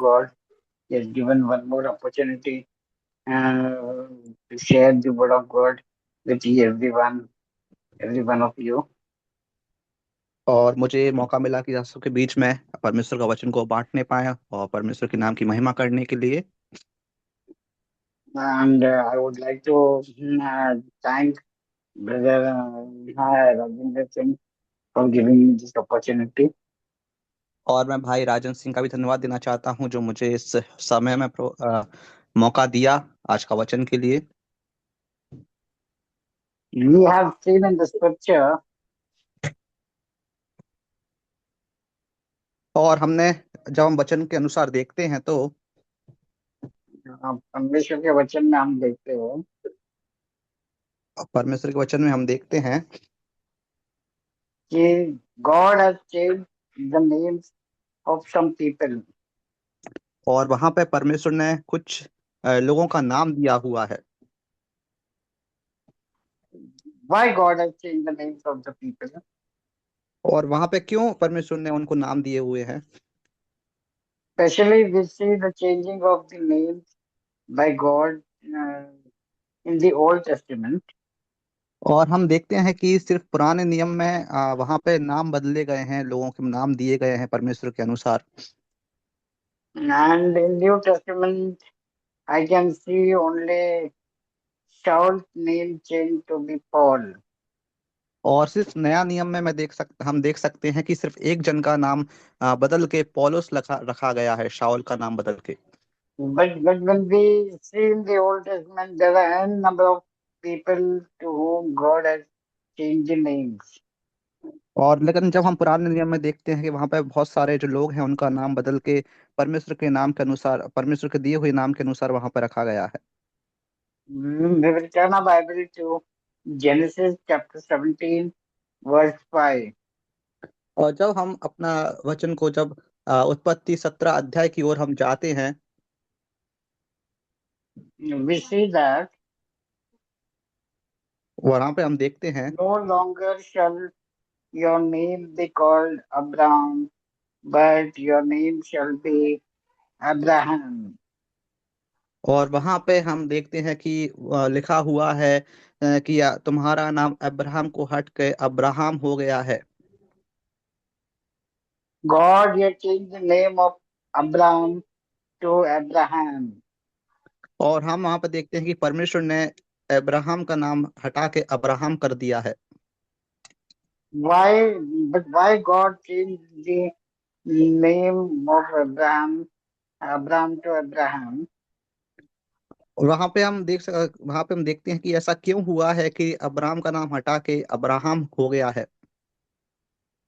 God. He has given one more opportunity to share the word of God with every one of you. और मुझे मौका मिला कि आप सबके बीच में परमेश्वर का वचन को बांटने पाया और परमेश्वर के नाम की महिमा करने के लिए। And I would like to thank Brother Rajinder Singh for giving me this opportunity. और मैं भाई राजन सिंह का भी धन्यवाद देना चाहता हूं जो मुझे इस समय में मौका दिया आज का वचन के लिए। We have seen in the scripture और हमने जब हम वचन के अनुसार देखते हैं तो परमेश्वर के वचन में हम देखते हैं परमेश्वर के वचन में हम देखते हैं कि God has changed the names of some people. और वहां पे परमेश्वर ने कुछ लोगों का नाम दिया हुआ है। Why God has changed the names of the people? और वहां पे क्यों परमेश्वर ने उनको नाम दिए हुए हैं। Especially we see the changing of the names by God uh, in the Old Testament. और हम देखते हैं कि सिर्फ पुराने नियम में वहां पे नाम बदले गए हैं, लोगों के नाम दिए गए हैं परमेश्वर के अनुसार। And in New Testament, I can see only Saul's name changed to be Paul. और सिर्फ नया नियम में हम देख सकते हैं कि सिर्फ एक जन का नाम बदल के पौलुस रखा गया है, शाऊल का नाम बदल के। But when we see in the Old Testament, there are n number of people to whom God has changed the names. और लेकिन जब हम पुराने नियम में देखते हैं कि वहां पे बहुत सारे जो लोग हैं उनका नाम बदल के परमेश्वर के नाम के अनुसार, परमेश्वर के दिए हुए नाम के अनुसार वहां पर रखा गया है। We will turn our Bible to Genesis chapter 17, verse 5. और जब हम अपना वचन को जब उत्पत्ति 17 अध्याय की ओर हम जाते हैं We see that वहां पे हम देखते हैं no longer shall your name be called Abraham, but your name shall be Abraham. और वहां पे हम देखते हैं कि लिखा हुआ है कि तुम्हारा नाम अब्राहम को हट के अब्राहम हो गया है। God had changed the name of Abraham to Abraham. और हम वहां पे देखते हैं कि परमेश्वर ने अब्राहम का नाम हटा के अब्राहम कर दिया है। Why? But why God changed the name of Abraham to Abraham? और वहां पे हम देखते हैं कि ऐसा क्यों हुआ है कि अब्राहम का नाम हटा के अब्राहम हो गया है।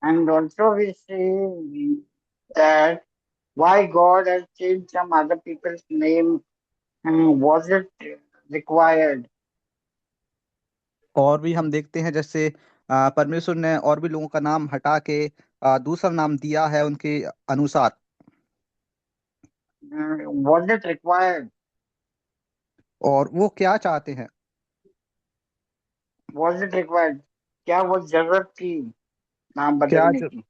And also we see that why God has changed some other people's name. Was it required? और भी हम देखते हैं जैसे परमेश्वर ने और भी लोगों का नाम हटा के दूसरा नाम दिया है उनके अनुसार। Was it required? और वो क्या चाहते हैं, Was it required? क्या वो जरूरत थी नाम क्या बदलने की?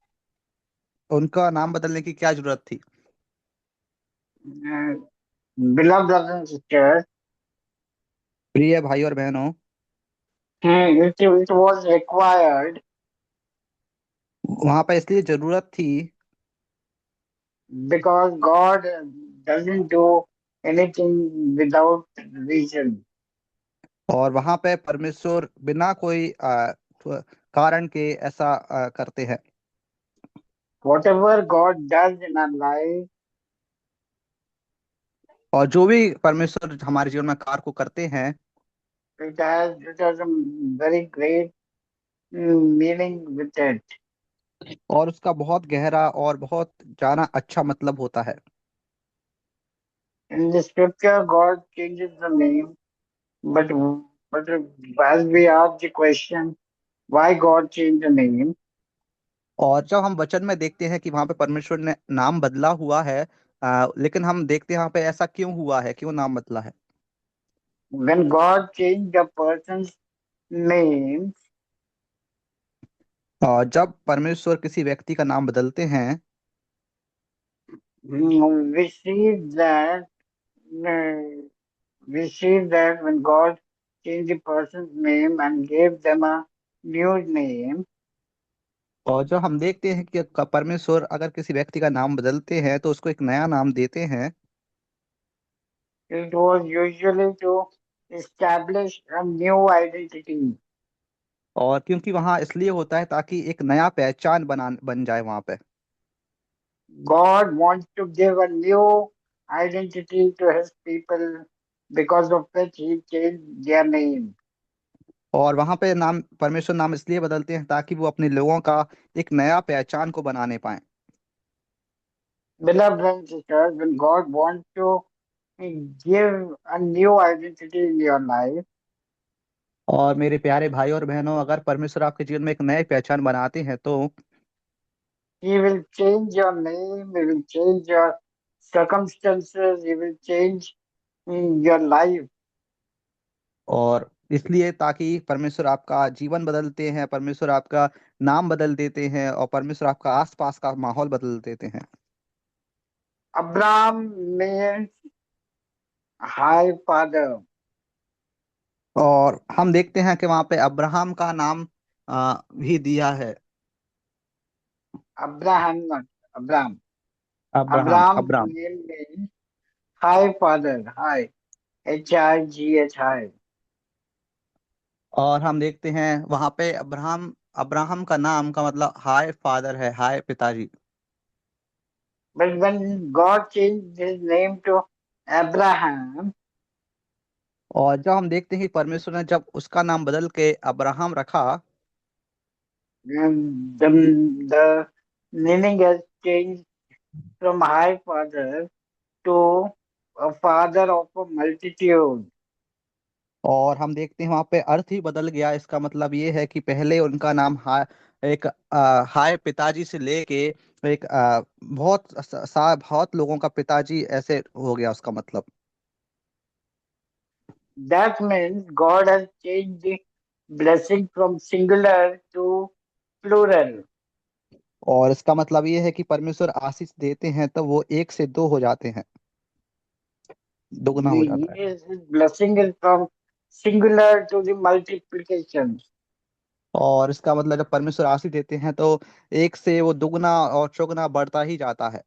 उनका नाम बदलने की क्या जरूरत थी। Uh, Beloved brothers and sisters, प्रिय भाई और बहनों, it was required वहां पर इसलिए जरूरत थी because God doesn't do anything without reason. और वहां पे परमेश्वर बिना कोई कारण के ऐसा करते हैं। Whatever God does in our life, और जो भी परमेश्वर हमारे जीवन में कार्य को करते हैं it has a very great meaning with it. और उसका बहुत गहरा और बहुत जाना अच्छा मतलब होता है। In the scripture, God changes the name, but as we ask the question, why God changed the name? और जब हम वचन में देखते हैं कि वहां पे परमेश्वर ने नाम बदला हुआ है, लेकिन हम देखते हैं वहां पे ऐसा क्यों हुआ है, क्यों नाम बदला है। When God changed a person's name, जब परमेश्वर किसी व्यक्ति का नाम बदलते हैं We see that uh, we see that when God changed the person's name and gave them a new name, और जो हम देखते हैं कि परमेश्वर अगर किसी व्यक्ति का नाम बदलते हैं तो उसको एक नया नाम देते हैं। it was usually to establish a new identity. और क्योंकि वहाँ इसलिए होता है ताकि एक नया पहचान बन जाए वहाँ पे। God wants to give a new identity to his people because of which he changed their name. और वहाँ पे नाम परमेश्वर नाम इसलिए बदलते हैं ताकि वो अपने लोगों का एक नया पहचान को बनाने पाए। Beloved brothers and sisters, when God wants to give a new identity in your life, और मेरे प्यारे भाई और बहनों, अगर परमेश्वर आपके जीवन में एक नई पहचान बनाते हैं तो he will change your name, he will change your circumstances, he will change your life. और इसलिए ताकि परमेश्वर आपका जीवन बदलते हैं, परमेश्वर आपका नाम बदल देते हैं और परमेश्वर आपका आसपास का माहौल बदल देते हैं। Abraham means high father. और हम देखते हैं कि वहां पे अब्राहम का नाम भी दिया है। Abraham, not Abraham. Abraham Abraham's Abraham. name means high father, high, High. और हम देखते हैं वहां पे अब्राहम अब्राहम का नाम का मतलब हाय फादर है, हाय पिताजी। But when God changed his name to Abraham, और जब हम देखते हैं कि परमेश्वर ने जब उसका नाम बदल के अब्राहम रखा the meaning has changed from high father to a father of a multitude. और हम देखते हैं वहां पे अर्थ ही बदल गया। इसका मतलब ये है कि पहले उनका नाम एक हाय पिताजी से लेके एक बहुत लोगों का पिताजी ऐसे हो गया उसका मतलब। That means God has changed the blessing from singular to plural. और इसका मतलब ये है कि परमेश्वर आशीष देते हैं तो वो एक से दो हो जाते हैं, दुगना हो जाता है। His blessing is from singular to the multiplication. और इसका मतलब जब परमेश्वर आशीष देते हैं तो एक से वो दुगना और चौगुना बढ़ता ही जाता है।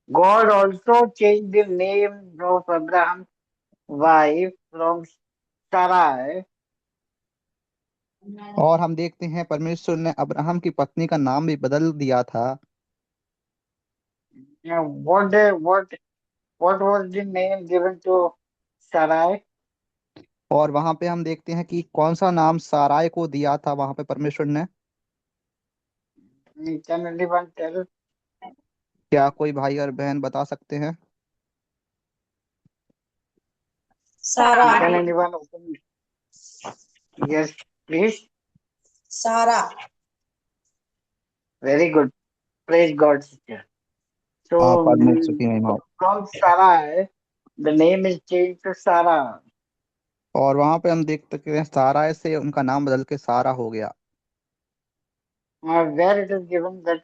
God also changed the name of Abraham's wife from Sarai. और हम देखते हैं परमेश्वर ने अब्राहम की पत्नी का नाम भी बदल दिया था। What was the name given to Sarai? और वहां पे हम देखते हैं कि कौन सा नाम साराय को दिया था वहां पे परमेश्वर ने। Can anyone tell? क्या कोई भाई और बहन बता सकते हैं? सारा। Can anyone open? Yes, please. सारा। Very good. Praise God, sister. हाँ, So परमेश्वर की महिमा हो। from Sarai, the name is changed to Sarah. और वहां पे हम देख सकते हैं साराय से उनका नाम बदल के सारा हो गया। Where it is given that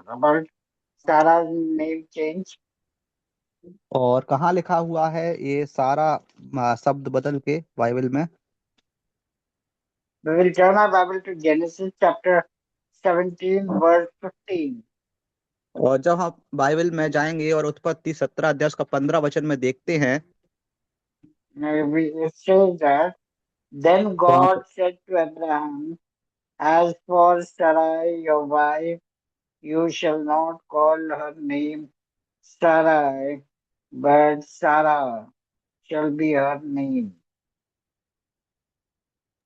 about Sarah's name change. और कहाँ लिखा हुआ है ये सारा शब्द बदल के बाइबल में? We will turn our Bible to Genesis chapter 17, verse 15. और जब हम बाइबल में जाएंगे और उत्पत्ति 17 अध्याय का 15 वचन में देखते हैं It says that then तो वहां पे God said to Abraham, as for Sarai, your wife, you shall not call her name Sarai, but Sarah shall be her name.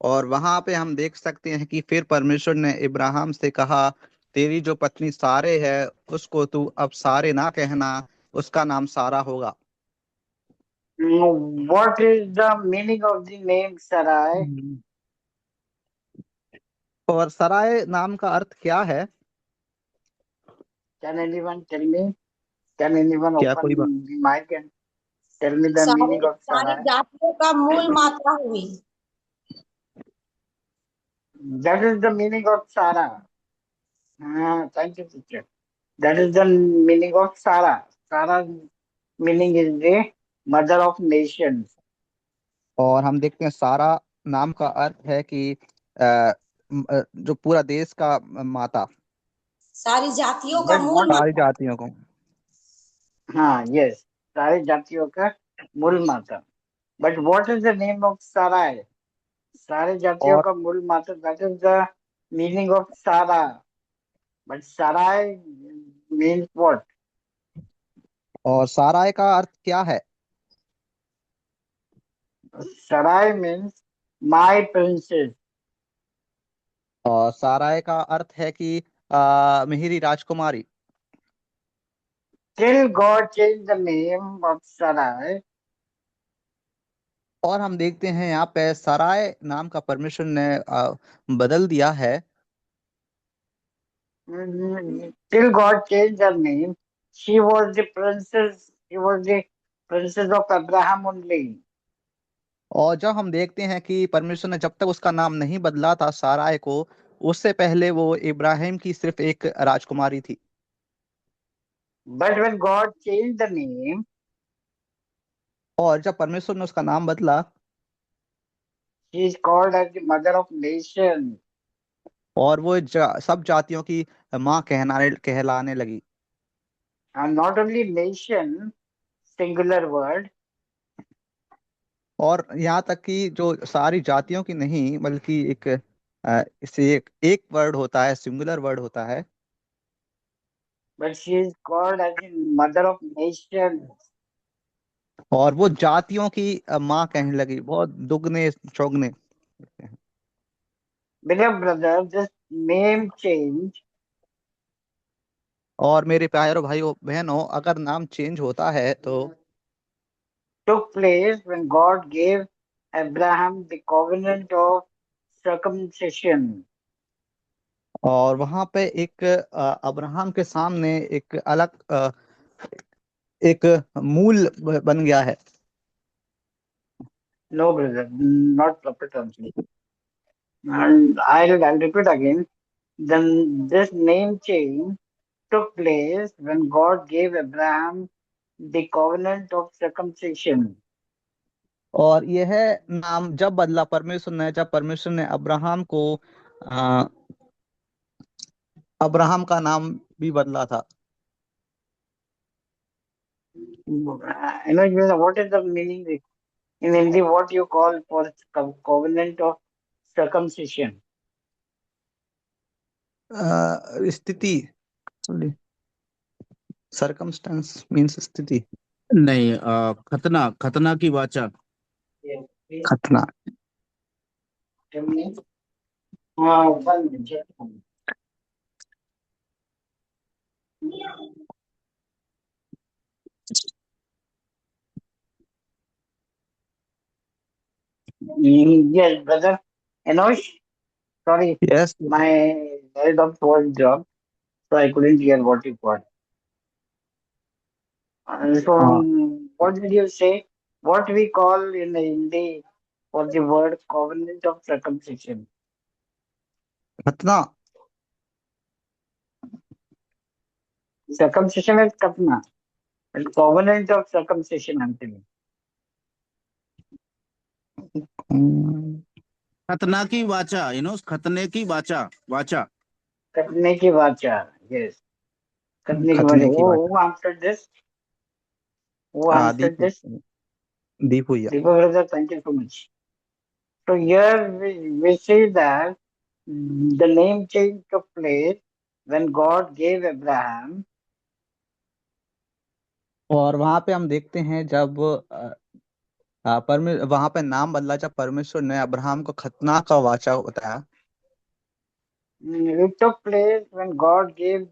और वहां पे हम देख सकते हैं कि फिर परमेश्वर ने इब्राहिम से कहा, तेरी जो पत्नी सारे है उसको तू अब सारे ना कहना, उसका नाम सारा होगा। What is the meaning of the name Sarai? हम्म। और सराय नाम का अर्थ क्या है? Can anyone tell me? Can anyone क्या कोई open the mic and tell me the meaning सारी of सारी Sarai? जातियों का मूल मात्रा हुई। That is the meaning of Sarah. Thank you, teacher. That is the meaning of Sarah. Sarah meaning is the mother of nations. और हम देखते हैं सारा नाम का अर्थ है कि जो पूरा देश का माता, सारी जातियों का But मूल what? सारी माता। जातियों को। हाँ, yes. सारी जातियों का मूल माता. But what is the name of Sarai? सारी जातियों और का मूल माता. That is the meaning of Sarah. But Sarai means what? और साराय का अर्थ क्या है? Sarai means my princess. और साराय का अर्थ है कि मेरी राजकुमारी। Till God changed the name of Sarai, और हम देखते हैं यहाँ पे सराय नाम का परमेश्वर ने बदल दिया है। till God changed her name, she was the princess. She was the princess of Abraham only. और जब हम देखते हैं कि परमेश्वर ने जब तक उसका नाम नहीं बदला था साराय को, उससे पहले वो इब्राहिम की सिर्फ एक राजकुमारी थी। But when God changed the name, और जब परमेश्वर ने उसका नाम बदला, she is called as the mother of nations. और वो सब जातियों की माँ कहलाने लगी। And not only nation, singular word, और यहाँ तक कि जो सारी जातियों की नहीं, बल्कि इसे एक वर्ड होता है, सिंगुलर वर्ड होता है। but she is called as the mother of nations. और वो जातियों की माँ कहने लगी, बहुत दुगने चौगने। Beloved brother, this name change और मेरे प्यारे भाइयों बहनों, अगर नाम चेंज होता है तो took place when God gave Abraham the covenant of circumcision. और वहां पे एक अब्राहम के सामने एक अलग एक मूल बन गया है। No, brother, not proper translation. And I'll repeat again. Then this name change took place when God gave Abraham the covenant of circumcision. और यह नाम जब बदला परमेश्वर ने, जब परमेश्वर ने अब्राहम को अ, अब्राहम का नाम भी बदला था। What is the meaning in Hindi? What you call for covenant of circumcision? स्थिति, सरकमस्टेंस मीन्स स्थिति। नहीं, खतना, खतना की वाचा। Yes, please खतना। tell me. One minute, just one minute. Yes, brother. Enosh, sorry, yes. my laptop was dropped, so I couldn't hear what you got. So, हाँ, what did you say? What we call in Hindi for the word covenant of circumcision? खतना। Circumcision is kapna, and covenant of circumcision until हम्म, खतना की वाचा, खतने की वाचा, वाचा। kapne ki vacha. Yes, kapne ki vacha. खतने की बात। Who answered this? Who answered Deepu, this? Deepu या। Deepak brother, thank you so much. So here we see that the name change took place when God gave Abraham. और वहां पे हम देखते हैं जब वहां पे नाम बदला, जब परमेश्वर ने अब्राहम को खतना का वाचा बताया। It took place when God gave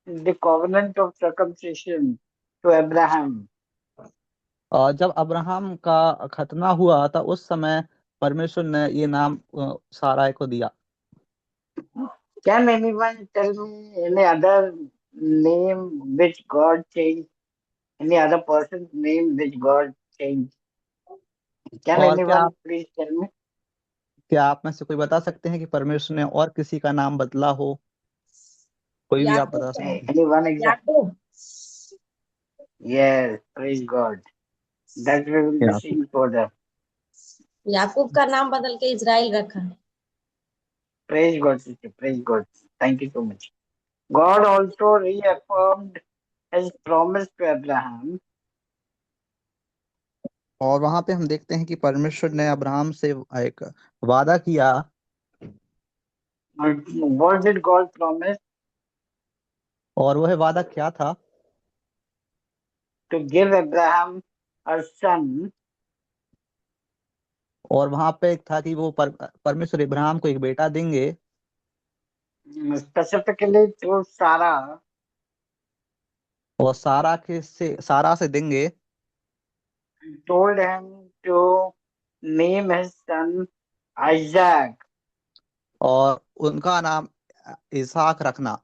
the covenant of circumcision to Abraham. और जब अब्राहम का खतना हुआ था उस समय परमेश्वर ने ये नाम साराय को दिया। Can anyone tell me any other name which God changed? Any other person's name which God changed? Can और anyone please tell me? क्या आप में से कोई बता सकते हैं कि परमेश्वर ने और किसी का नाम बदला हो? कोई भी आप याकूब बता का, सकते हैं। Anyone exact? Yakub. Yes, praise God. That we will be या seeing further. याकूब का नाम बदल के इजराइल रखा है। Praise God, sister. Praise God. Thank you so much. God also reaffirmed his promise to Abraham. और वहां पे हम देखते हैं कि परमेश्वर ने अब्राहम से एक वादा किया। What did God promise? और वह वादा क्या था? To give Abraham a son, और वहां पे एक था कि वो परमेश्वर इब्राहिम को एक बेटा देंगे। specifically through Sarah. और सारा से देंगे। Told him to name his son Isaac. और उनका नाम इसहाक रखना।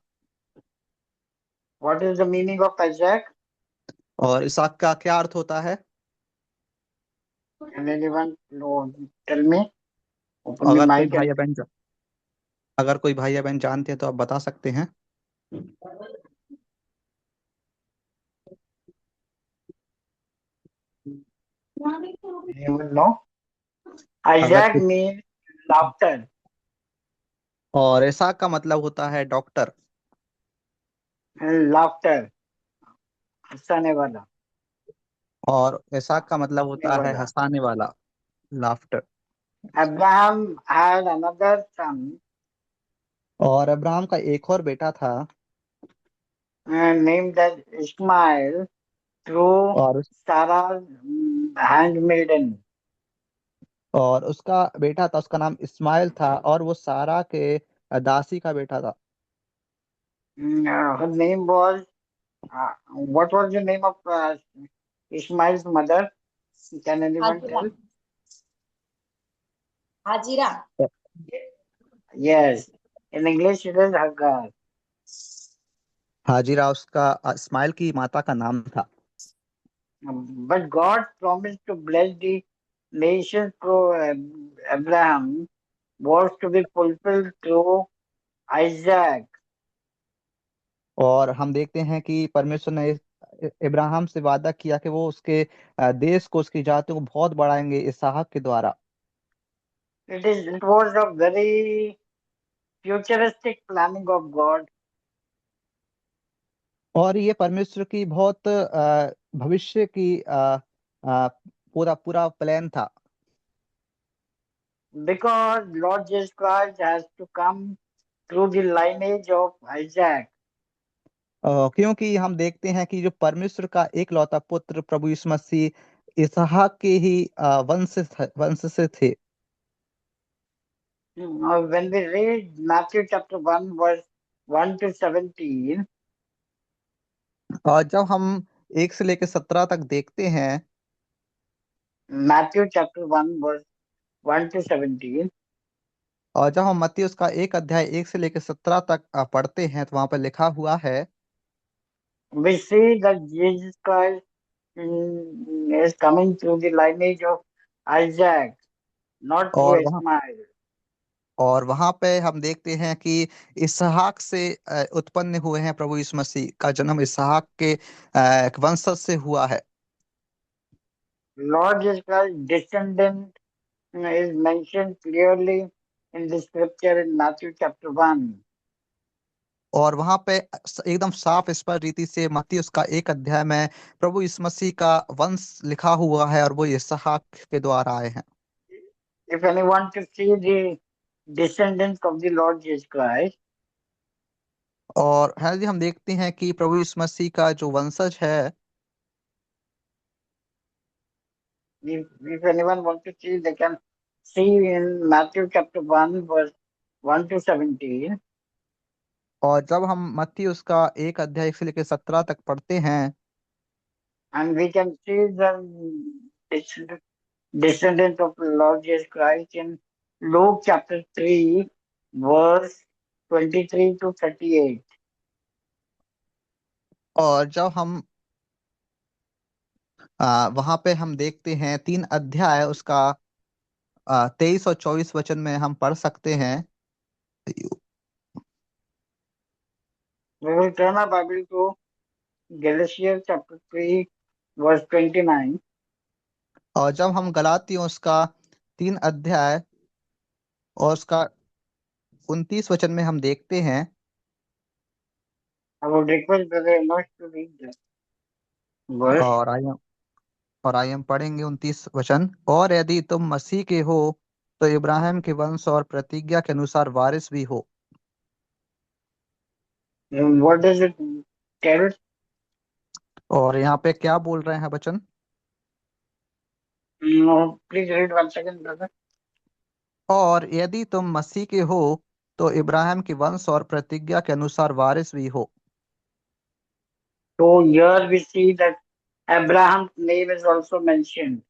What is the meaning of Isaac? और इसहाक का क्या अर्थ होता है? Can anyone tell me? Open the अगर कोई mic भाई and या बहन अगर कोई भाई या बहन जानते हैं तो आप बता सकते हैं। anyone know? अगर Isaac कुछ means laughter. और इसहाक का मतलब होता है डॉक्टर। Laughter. हंसाने वाला. और इसहाक का मतलब हंसने होता है वाला. हंसाने वाला, laughter. Abraham had another son और अब्राहम का एक और बेटा था। named as Ishmael through और Sarah's handmaiden. उसका बेटा था, उसका नाम इस्माइल था और वो सारा के दासी का बेटा था। Her name was, what was the name of Ishmael's mother? Can anyone Hajira, tell? Hajira. Yes. In English, it is Hagar. हाजिरा उसका इस्माइल की माता का नाम था। But God promised to bless the nations through Abraham was to be fulfilled through Isaac. और हम देखते हैं कि परमेश्वर ने इब्राहिम से वादा किया कि वो उसके देश को, उसकी जातियों को बहुत बढ़ाएंगे इसहाक के द्वारा। It was a very futuristic planning of God. और ये परमेश्वर की बहुत भविष्य की पूरा पूरा प्लान था। Because Lord Jesus Christ has to come through the lineage of Isaac. क्योंकि हम देखते हैं कि जो परमेश्वर का एक लौता पुत्र प्रभु यीशु मसीह इसहाक के ही वंश से थे। When we read Matthew chapter 1 verse 1 to 17, और जब हम 1 से लेकर 17 तक देखते हैं, Matthew chapter 1 verse 1 to 17, और जब हम मत्ती उसका 1 अध्याय 1 से लेकर 17 तक पढ़ते हैं तो वहां पर लिखा हुआ है। we see that Jesus Christ is coming through the lineage of Isaac, not through और वहां Ishmael. और वहां पे हम देखते हैं कि इसहाक से उत्पन्न हुए हैं। प्रभु यीशु मसीह का जन्म इसहाक के वंशज से हुआ है। Lord Jesus Christ's descendant is mentioned clearly in the scripture in Matthew chapter 1. और वहां पे एकदम साफ स्पष्ट रीति से मत्ती उसका 1 अध्याय में प्रभु यीशु मसीह का वंश लिखा हुआ है और वो इसहाक के द्वारा आए हैं। If anyone to see the descendants of the Lord Jesus Christ, और है जी, हम देखते हैं कि प्रभु यीशु मसीह का जो वंशज है, if anyone want to see, they can see in Matthew chapter 1 verse 1 to 17. और जब हम मत्ती उसका 1 अध्याय 1 से लेकर 17 तक पढ़ते हैं, And we can see the descendant of Lord Jesus Christ in Luke chapter 3 verse 23 to 38. और जब हम वहां पे हम देखते हैं 3 अध्याय उसका 23 और 24 वचन में हम पढ़ सकते हैं। We will turn our Bible to Galatians chapter 3, verse 29. और जब हम गलातियों उसका 3 अध्याय और उसका 29 वचन में हम देखते हैं, I would request Brother Amos to read the verse. और आइए हम पढ़ेंगे 29 वचन। और यदि तुम मसीह के हो तो इब्राहिम के वंश और प्रतिज्ञा के अनुसार वारिस भी हो। What does it tell? और यहाँ पे क्या बोल रहे हैं वचन? No, please read once again, brother. और यदि तुम मसीह के हो तो इब्राहिम के वंश और प्रतिज्ञा के अनुसार वारिस भी हो। So here we see that Abraham's name is also mentioned.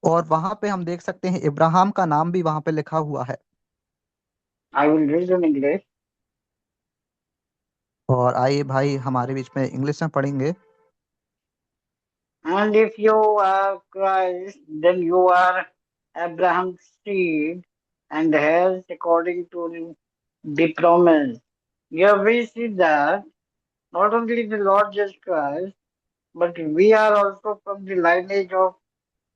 और वहां पे हम देख सकते हैं इब्राहिम का नाम भी वहां पे लिखा हुआ है। I will read in English. और आइए भाई हमारे बीच में इंग्लिश में पढ़ेंगे। And if you are Christ, then you are Abraham's seed and heirs according to the promise. Here we see that not only the Lord Jesus Christ, but we are also from the lineage of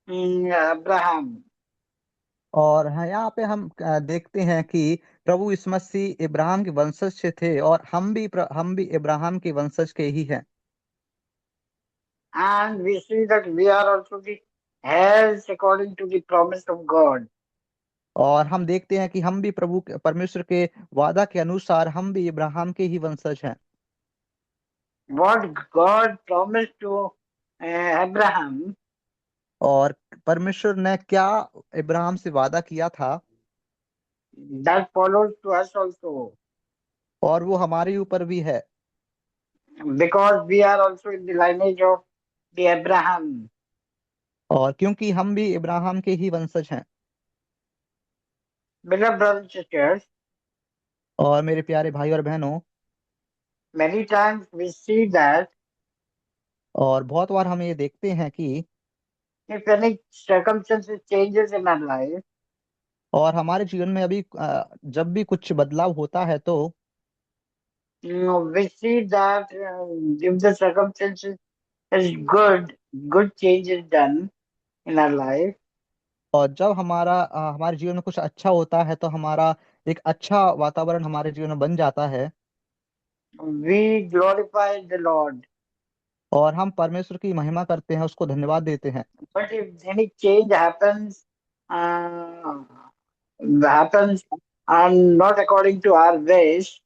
Abraham. और यहाँ पे हम देखते हैं कि प्रभु यीशु मसीह इब्राहिम के वंशज से थे और हम भी इब्राहिम के वंशज के ही हैं। And we see that we are also the heirs according to the promise of God. और हम देखते हैं कि हम भी परमेश्वर के वादा के अनुसार हम भी इब्राहिम के ही वंशज हैं। What God promised to Abraham, और परमेश्वर ने क्या इब्राहिम से वादा किया था, that follows to us also. और वो हमारे ऊपर भी है, Because we are also in the lineage of the Abraham. और क्योंकि हम भी इब्राहिम के ही वंशज हैं। Beloved brothers and sisters, और मेरे प्यारे भाई और बहनों, many times we see that और बहुत बार हम ये देखते हैं कि if any circumstances changes in our life, और हमारे जीवन में अभी जब भी कुछ बदलाव होता है तो we see that if the circumstances is good change is done in our life, और जब हमारे जीवन में कुछ अच्छा होता है तो हमारा एक अच्छा वातावरण हमारे जीवन में बन जाता है we glorify the Lord. और हम परमेश्वर की महिमा करते हैं, उसको धन्यवाद देते हैं। But if any change uh, happens and not according to our ways,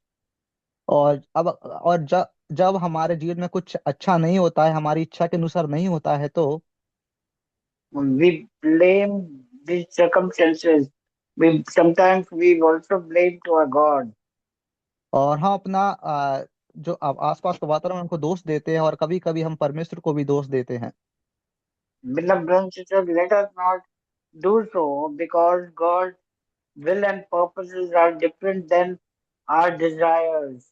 जब हमारे जीवन में कुछ अच्छा नहीं होता है, हमारी इच्छा के अनुसार नहीं होता है तो we blame these circumstances. Sometimes we also blame to our God. और हम जो आसपास का वातावरण को दोष देते हैं और कभी कभी हम परमेश्वर को भी दोष देते हैं। Beloved brothers and sisters, let us not do so because God's will and purposes are different than our desires.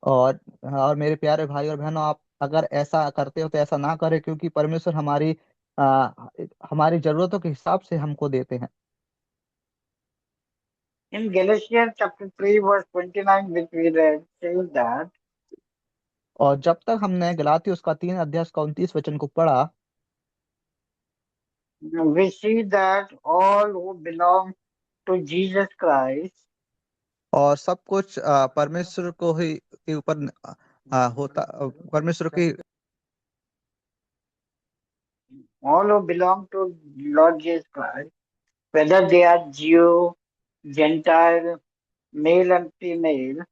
और मेरे प्यारे भाई और बहनों, आप अगर ऐसा करते हो तो ऐसा ना करें, क्योंकि परमेश्वर आ, हमारी जरूरतों के हिसाब से हमको देते हैं। In Galatians chapter 3, verse 29, which we read, says that और जब तक हमने गलाती उसका 3 अध्याय का 29 वचन को पढ़ा, we see that all who belong to Jesus Christ, और सब कुछ परमेश्वर को ही के ऊपर होता, परमेश्वर की all who belong to Lord Jesus Christ, whether they are Jew, Gentile, male and female,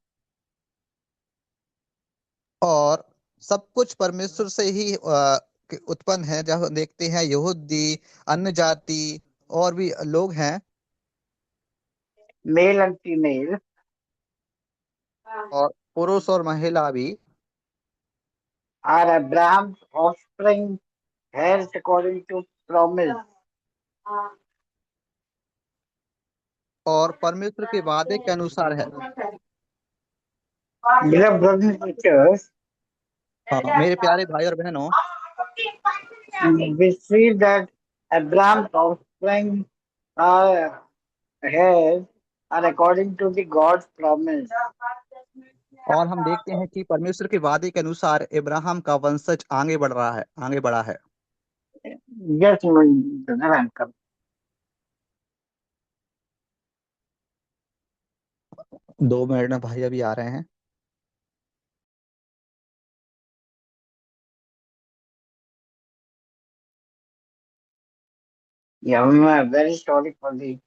और सब कुछ परमेश्वर से ही उत्पन्न है। जब हम देखते हैं यहूदी, अन्य जाति और भी लोग हैं, male and female, और पुरुष और महिला भी, are Abraham's offspring, heirs according to promise. और परमेश्वर के वादे के अनुसार है। Beloved brothers and sisters, मेरे प्यारे भाई और बहनों, we see that Abraham's offspring are heirs are according to the God's promise. और हम देखते हैं कि परमेश्वर के वादे के अनुसार इब्राहिम का वंशज आगे बढ़ रहा है, आगे बढ़ा है। Yes, brother, I'm coming. 2 minute में भाई अभी आ रहे हैं। Yeah, I'm very sorry for the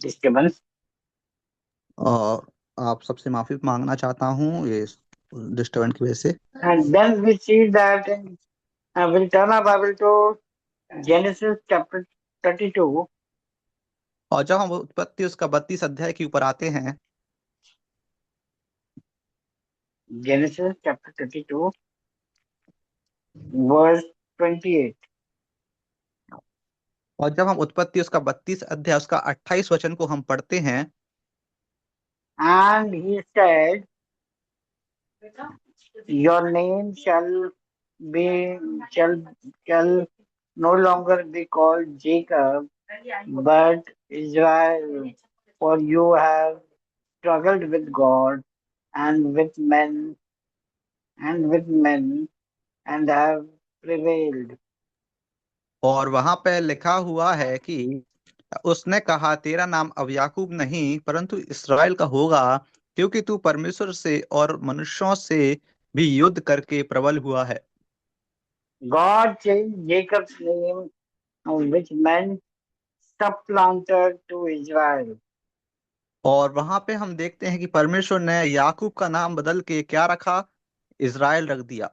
disturbance. और आप सबसे माफी मांगना चाहता हूँ ये डिस्टर्बेंस की वजह से। And then we see that we'll turn our Bible to Genesis chapter 32. और जब हम उत्पत्ति उसका 32 अध्याय के ऊपर आते हैं, Genesis chapter 32, verse 28. और जब हम उत्पत्ति उसका 32 अध्याय उसका 28 वचन को हम पढ़ते हैं, And he said, your name be shall shall no longer be called Jacob, but Israel, for you have struggled with God and with men and have prevailed. और वहां पे लिखा हुआ है कि उसने कहा तेरा नाम अब याकूब नहीं परंतु इसराइल का होगा, क्योंकि तू परमेश्वर से और मनुष्यों से भी युद्ध करके प्रबल हुआ है। God changed Jacob's name, which meant supplanter, to Israel. और वहां पे हम देखते हैं कि परमेश्वर ने याकूब का नाम बदल के क्या रखा, इज़राइल रख दिया।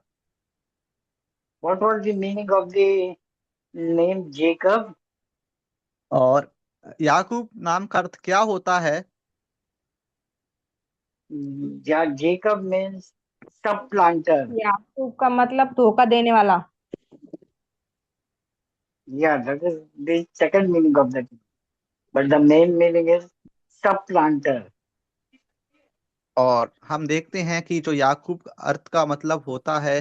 What was the meaning of the name Jacob? और याकूब नाम का अर्थ क्या होता है? Jacob means supplanter. याकूब का मतलब धोखा देने वाला। Yeah, that is the second meaning of that. But the main meaning is supplanter. और हम देखते हैं कि जो याकूब अर्थ का मतलब होता है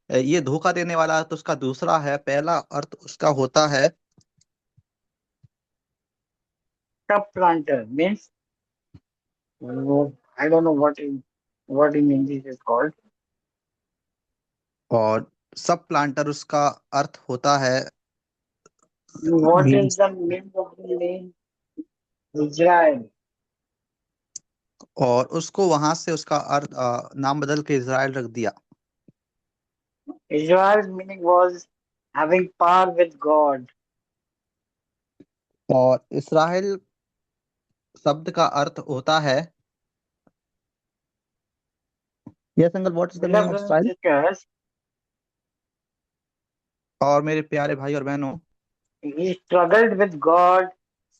ये धोखा देने वाला अर्थ उसका दूसरा है, पहला अर्थ उसका होता है Supplanter means I don't know what in English is called. और सब प्लांटर उसका अर्थ होता है What is means. the meaning of the name Israel? और उसको वहां से उसका अर्थ नाम बदल के इज़राइल रख दिया। Israel's meaning was having power with God. और इस्राएल शब्द का अर्थ होता है, yes uncle, what is the meaning Beloved of brothers and Israel? sisters, और मेरे प्यारे भाई और बहनों, he struggled with God,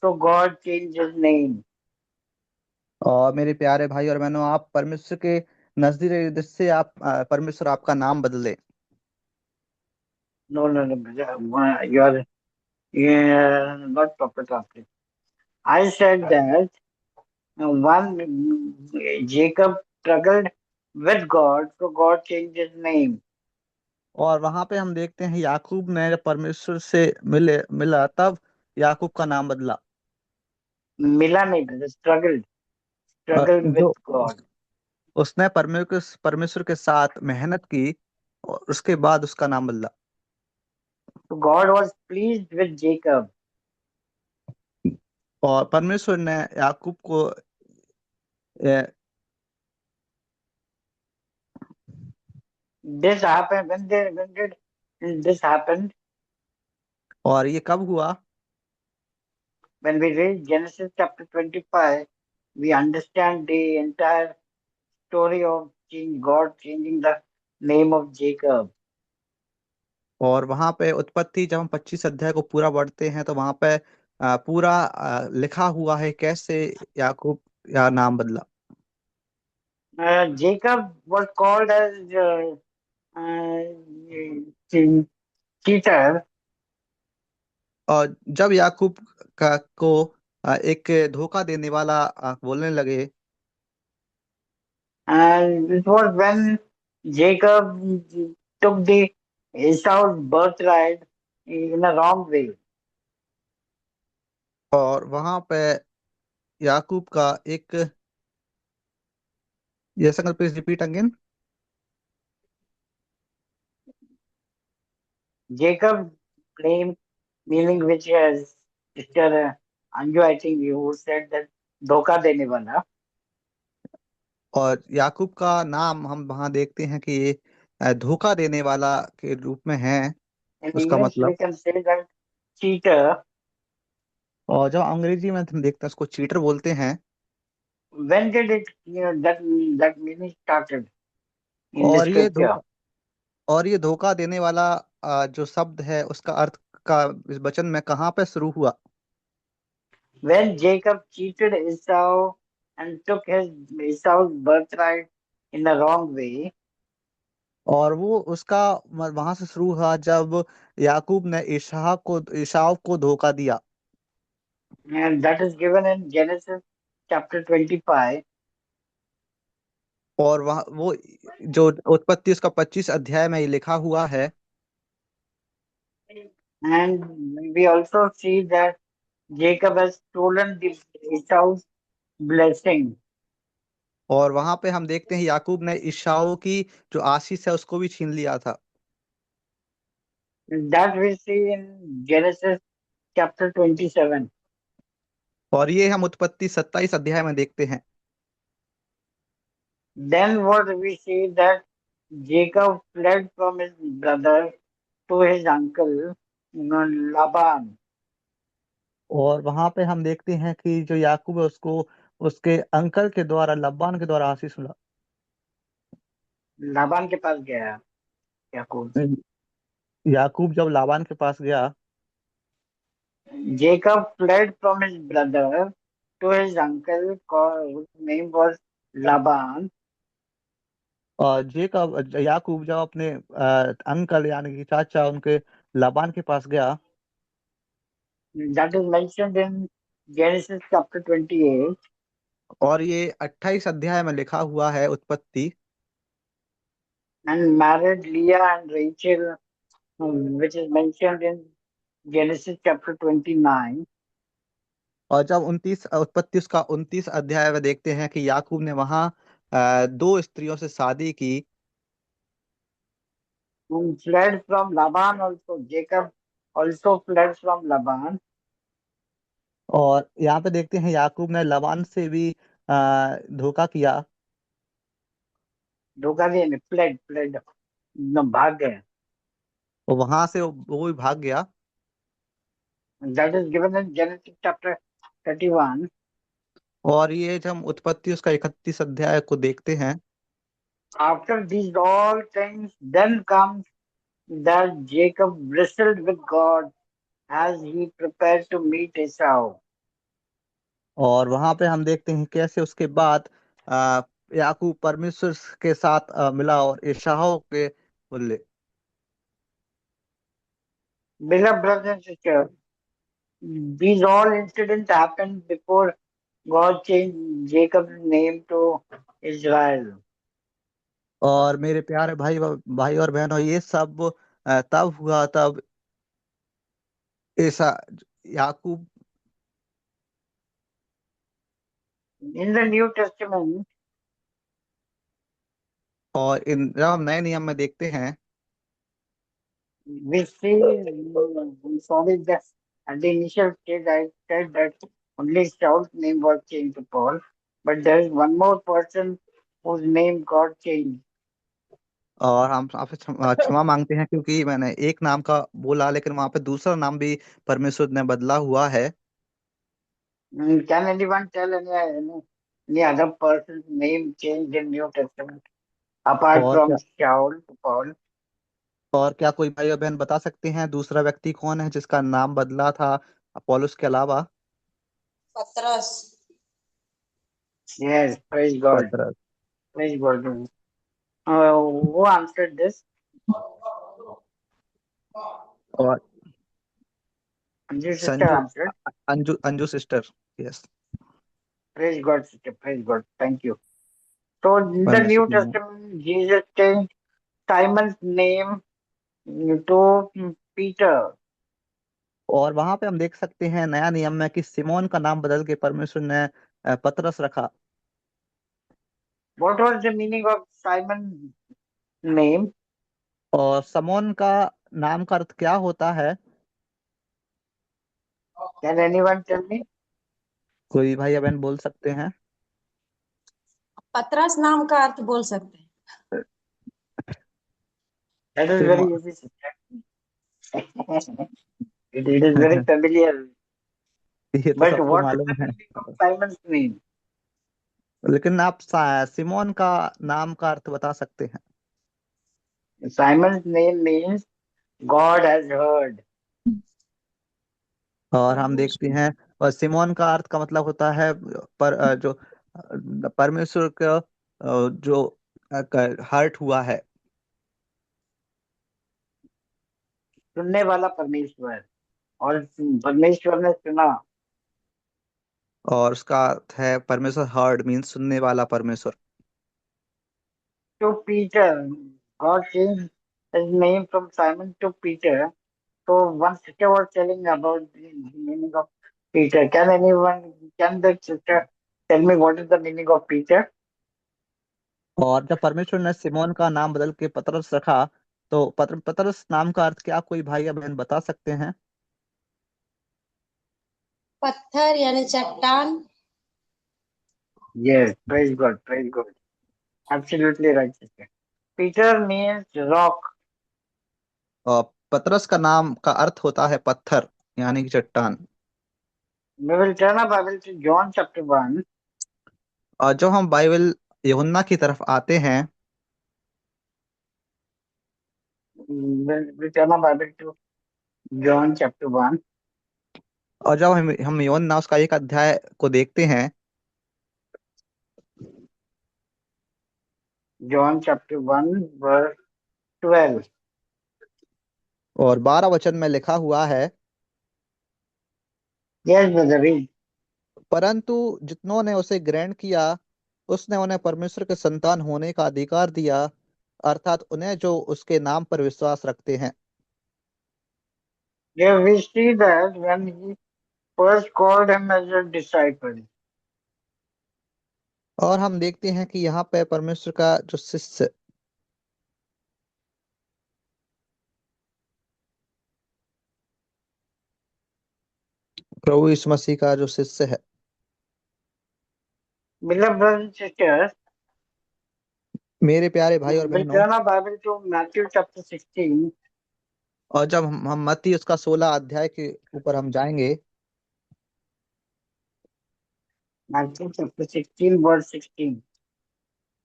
so God changed his name. और मेरे प्यारे भाई और बहनों, आप परमेश्वर के नजदीक रहिए, जिससे आप परमेश्वर आपका नाम बदले। No, you are not proper translation. I said that one Jacob struggled with God, so God changed his name. और वहां पे हम देखते हैं याकूब ने परमेश्वर से मिला तब याकूब का नाम बदला। मिला नहीं, struggled with जो God. उसने परमेश्वर के साथ मेहनत की और उसके बाद उसका नाम बदला। So God was pleased with Jacob. और परमेश्वर ने याकूब को अ, This happened when did this happened? और ये कब हुआ? When we read Genesis chapter 25, we understand the entire story of God changing the name of Jacob. और वहां पे उत्पत्ति जब हम 25 अध्याय को पूरा पढ़ते हैं तो वहां पे पूरा लिखा हुआ है कैसे याकूब या नाम बदला। Jacob was called as cheater. और जब याकूब को एक धोखा देने वाला बोलने लगे, And it was when Jacob took the Esau's birthright in a wrong way. और वहां पे याकूब का Yes, uncle, please repeat again. Jacob name meaning which has Mr. Anju, I think you said that धोखा देने वाला. और याकूब का नाम हम वहां देखते हैं कि ये धोखा देने वाला के रूप में है, In उसका English we मतलब। can say that cheater. और जब अंग्रेजी में हम देखते हैं उसको चीटर बोलते हैं। When did it that meaning started in the और ये scripture? धोखा और ये धोखा देने वाला जो शब्द है उसका अर्थ का इस वचन में कहाँ पे शुरू हुआ? When Jacob cheated Esau and took Esau's birthright in the wrong way, और वो उसका वहां से शुरू हुआ जब याकूब ने ईसाव को धोखा दिया। and that is given in Genesis chapter 25. और वह वो जो उत्पत्ति उसका 25 अध्याय में ये लिखा हुआ है। And we also see that Jacob has stolen the Esau's blessing. और वहां पे हम देखते हैं याकूब ने ईसाऊ की जो आशीष है उसको भी छीन लिया था। That we see in Genesis chapter 27. और ये हम उत्पत्ति 27 अध्याय में देखते हैं। Then what we see that Jacob fled from his brother to his uncle Laban. और वहां पे हम देखते हैं कि जो याकूब है उसको उसके अंकल के द्वारा लब्बान के द्वारा आशीष मिला। लाबान के पास गया याकूब. याकूब जब लाबान के पास गया, Jacob fled from his brother to his uncle whose name was Laban. और याकूब जब अपने अंकल यानी कि चाचा उनके लाबान के पास गया, That is mentioned in Genesis chapter 28. और ये 28 अध्याय में लिखा हुआ है उत्पत्ति। And married Leah and Rachel, which is mentioned in Genesis chapter 29. और जब उत्पत्ति उसका 29 अध्याय में देखते हैं कि याकूब ने वहां 2 स्त्रियों से शादी की। Who fled from Laban also. Jacob also fled from Laban. और यहाँ पे देखते हैं याकूब ने लाबान से भी धोखा किया। धोखा दिया, fled, no, भाग गए. और वहां से वो भी भाग गया। That is given in Genesis chapter 31. और ये जब हम उत्पत्ति उसका 31 अध्याय को देखते हैं, After these all things, then comes that Jacob wrestled with God as he prepared to meet Esau. और वहां पे हम देखते हैं कैसे उसके बाद याकूब परमेश्वर के साथ मिला और एसाव के बोले। Beloved brothers and sisters, these all incidents happened before God changed Jacob's name to Israel. और मेरे प्यारे भाई और बहनों, ये सब तब हुआ तब ऐसा याकूब। In the New Testament, और जब हम नए नियम में देखते हैं, we saw it that at the initial stage I said that only Saul's name was changed to Paul, but there is one more person whose name got changed. और हम आपसे क्षमा मांगते हैं क्योंकि मैंने एक नाम का बोला लेकिन वहां पे दूसरा नाम भी परमेश्वर ने बदला हुआ है। Can anyone tell any other person's name changed in New Testament apart और from क्या Saul to Paul? और क्या कोई भाई और बहन बता सकते हैं दूसरा व्यक्ति कौन है जिसका नाम बदला था पौलुस के अलावा? पतरस। Yes, praise God. पतरस। Praise God. Who answered this? और Anju sister Sanju answered. Anju sister. Yes. Praise God, sister. Praise God. Thank you. So in the परमेश्वर New की महिमा। Testament, Jesus changed Simon's name to Peter. और वहां पे हम देख सकते हैं नया नियम में कि सिमोन का नाम बदल के परमेश्वर ने पतरस रखा। What was the meaning of Simon's name? और समोन का नाम का अर्थ क्या होता है? Can anyone tell me? कोई भाई बहन बोल सकते हैं? पतरस नाम का अर्थ बोल सकते हैं। That is सिमो very easy. It is very familiar. ये तो But सबको what is मालूम the है। meaning of Simon's name? लेकिन आप सिमोन का नाम का अर्थ बता सकते हैं? Simon's name means God has heard. और हम देखते हैं, और सिमोन का अर्थ का मतलब होता है जो परमेश्वर का जो हर्ट हुआ है। सुनने वाला परमेश्वर, और परमेश्वर ने सुना। और उसका अर्थ है परमेश्वर, हर्ड मीन्स सुनने वाला परमेश्वर। To Peter, God changed his name from Simon to Peter. So one sister was telling about the meaning of Peter. Can the sister tell me what is the meaning of Peter? और जब परमेश्वर ने Simone का नाम बदल के पतरस रखा, तो पतरस नाम का अर्थ क्या कोई भाई या बहन बता सकते हैं? पत्थर यानी चट्टान। Yes, praise God, praise God. Absolutely right, sister. Peter means rock. और पतरस का नाम का अर्थ होता है पत्थर यानी कि चट्टान। We will turn our Bible to John chapter 1. और जब हम बाइबल यूहन्ना की तरफ आते हैं, We'll turn our Bible to John chapter 1. और जब हम यूहन्ना उसका एक अध्याय को देखते हैं, John chapter 1 verse 12. और 12 वचन में लिखा हुआ है, Yes, brother, read. परंतु जितनों ने उसे ग्रहण किया, उसने उन्हें परमेश्वर के संतान होने का अधिकार दिया, अर्थात उन्हें जो उसके नाम पर विश्वास रखते हैं। Here we see that when he first called him as a disciple, और हम देखते हैं कि यहाँ पे परमेश्वर का जो शिष्य, प्रभु यीशु मसीह का जो शिष्य है। beloved brothers and sisters, मेरे प्यारे भाई और we'll बहनों, turn our Bible to Matthew chapter 16. और जब हम मत्ती उसका 16 अध्याय के ऊपर हम जाएंगे, Matthew chapter 16 verse 16.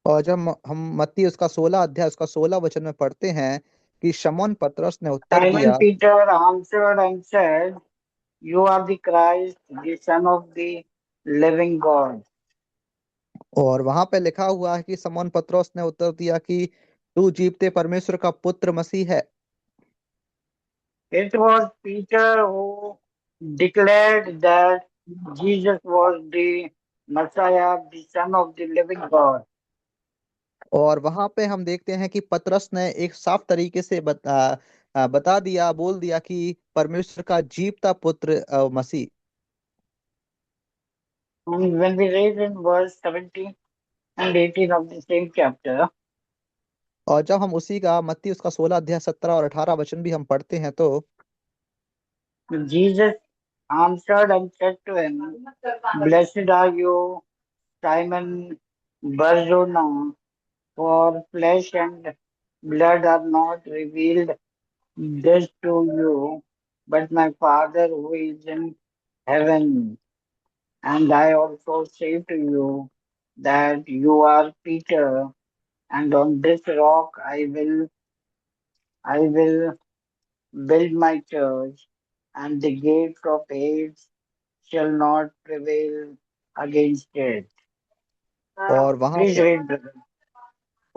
और जब हम मत्ती उसका 16 अध्याय उसका 16 वचन में पढ़ते हैं कि शमौन पतरस ने उत्तर Simon दिया, Peter answered and said, You are the Christ, the Son of the living God. और वहां पे लिखा हुआ है कि शमौन पतरस ने उत्तर दिया कि तू जीवते परमेश्वर का पुत्र मसीह है। It was Peter who declared that Jesus was the Messiah, the Son of the living God. और वहां पे हम देखते हैं कि पतरस ने एक साफ तरीके से बता दिया, बोल दिया कि परमेश्वर का जीवता पुत्र मसीह। And when we read in verse 17 and 18 of the same chapter, और जब हम उसी का मत्ती उसका 16 अध्याय 17 और 18 वचन भी हम पढ़ते हैं, तो Jesus answered and said to him, Blessed are you, Simon Barjona, for flesh and blood have not revealed this to you, but my Father who is in heaven. And I also say to you that you are Peter, and on this rock I will build my church, and the gates of Hades shall not prevail against it. और वहां Please पे read, brother.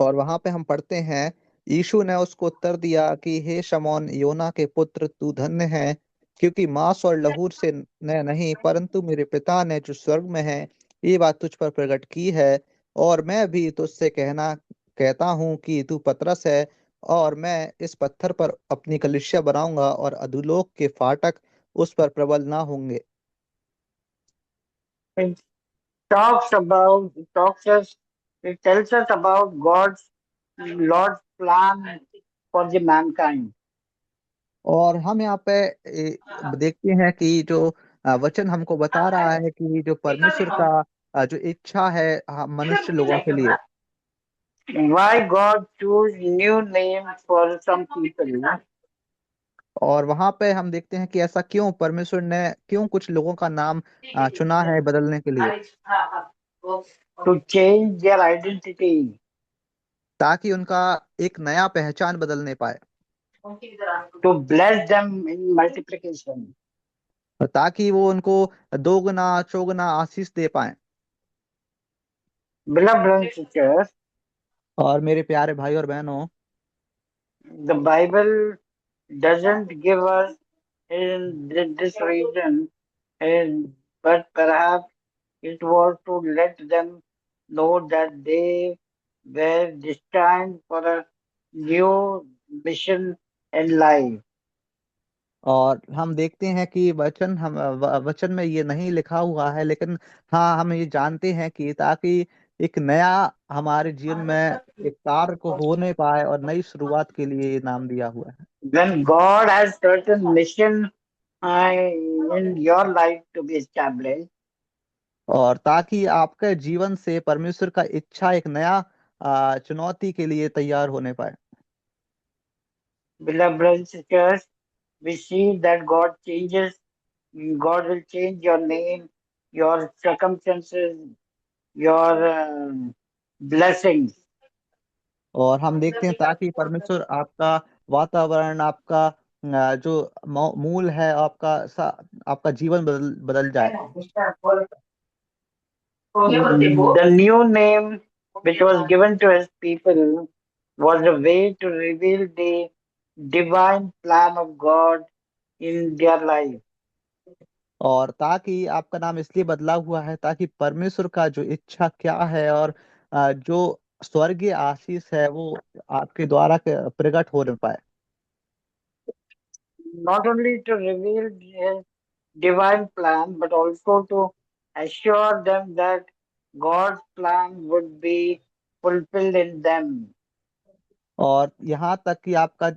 और वहां पे हम पढ़ते हैं, यीशु ने उसको उत्तर दिया कि हे शमौन योना के पुत्र, तू धन्य है, क्योंकि मांस और लहू से ने नहीं, परंतु मेरे पिता ने जो स्वर्ग में है ये बात तुझ पर प्रकट की है। और मैं भी तुझसे कहता हूँ कि तू पतरस है, और मैं इस पत्थर पर अपनी कलीसिया बनाऊंगा, और अधोलोक के फाटक उस पर प्रबल ना होंगे। It talks us It tells us about Lord's plan for the mankind. और हम यहाँ पे देखते हैं कि जो वचन हमको बता रहा है कि जो परमेश्वर का जो इच्छा है मनुष्य लोगों के लिए। Why God chose new names for some people? और वहां पे हम देखते हैं कि ऐसा क्यों परमेश्वर ने क्यों कुछ लोगों का नाम चुना है बदलने के लिए, To change their identity. ताकि उनका एक नया पहचान बदलने पाए, To bless them in multiplication. और ताकि वो उनको दोगुना चौगुना आशीष दे पाए। Beloved brothers and sisters, और मेरे प्यारे भाई और बहनों, the Bible doesn't give us in this reason, but perhaps it was to let them know that they were destined for a new mission in life. और हम देखते हैं कि वचन में ये नहीं लिखा हुआ है, लेकिन हाँ हम ये जानते हैं कि ताकि एक नया हमारे जीवन में एक कार्य को होने पाए और नई शुरुआत के लिए ये नाम दिया हुआ है। When God has certain mission in your life to be established, और ताकि आपके जीवन से परमेश्वर का इच्छा एक नया चुनौती के लिए तैयार होने पाए। beloved brothers and sisters, we see that God will change your name, your circumstances, your blessings. और हम देखते हैं ताकि परमेश्वर आपका वातावरण, आपका जो मूल है, आपका जीवन बदल जाए। The new name which was given to his people was a way to reveal the divine plan of God in their life. और ताकि आपका नाम इसलिए बदला हुआ है ताकि परमेश्वर का जो इच्छा क्या है और जो स्वर्गीय आशीष है वो आपके द्वारा प्रकट हो पाए। Not only to reveal his divine plan, but also to assure them that God's plan would be fulfilled in them. और यहाँ तक कि आपका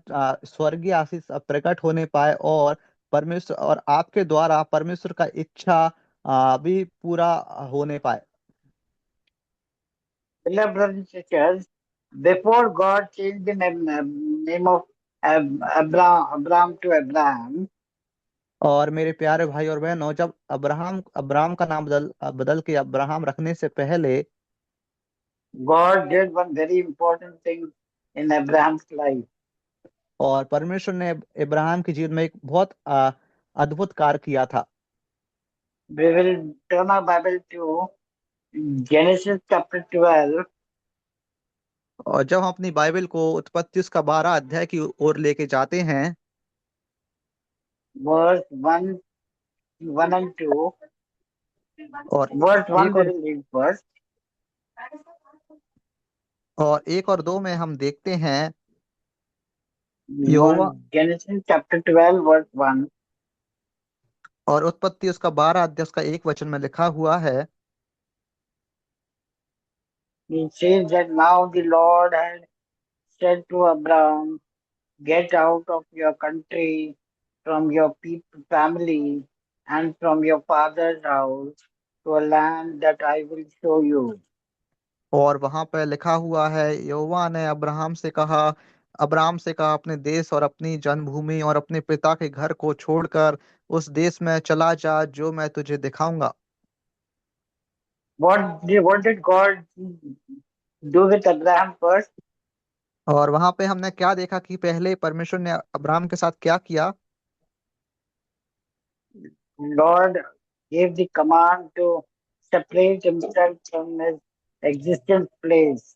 स्वर्गीय आशीष प्रकट होने पाए और परमेश्वर और आपके द्वारा परमेश्वर का इच्छा भी पूरा होने पाए। Beloved brothers and sisters, before God changed the name of Abraham to Abraham, और मेरे प्यारे भाई और बहनों, जब अब्राहम का नाम बदल के अब्राहम रखने से पहले God did one very important thing in Abraham's life. और परमेश्वर ने इब्राहिम के जीवन में एक बहुत अद्भुत कार्य किया था। We will turn our Bible to Genesis chapter 12, और जब हम अपनी बाइबल को उत्पत्ति उसका 12 अध्याय की ओर लेके जाते हैं verse 1 and 2. और Verse 1 एक we और will read first. एक और दो में हम देखते हैं यहोवा Genesis chapter 12, verse 1. और उत्पत्ति उसका 12 अध्याय उसका एक वचन में लिखा हुआ है। It says that now the Lord had said to Abraham, get out of your country, from your family, and from your father's house to a land that I will show you. और वहां पर लिखा हुआ है, यहोवा ने Abraham से कहा अपने देश और अपनी जन्मभूमि और अपने पिता के घर को छोड़कर उस देश में चला जा जो मैं तुझे दिखाऊंगा। What did God do with Abraham first? और वहां पे हमने क्या देखा कि पहले परमेश्वर ने अब्राहम के साथ क्या किया। Lord gave the command to separate himself from his existence place.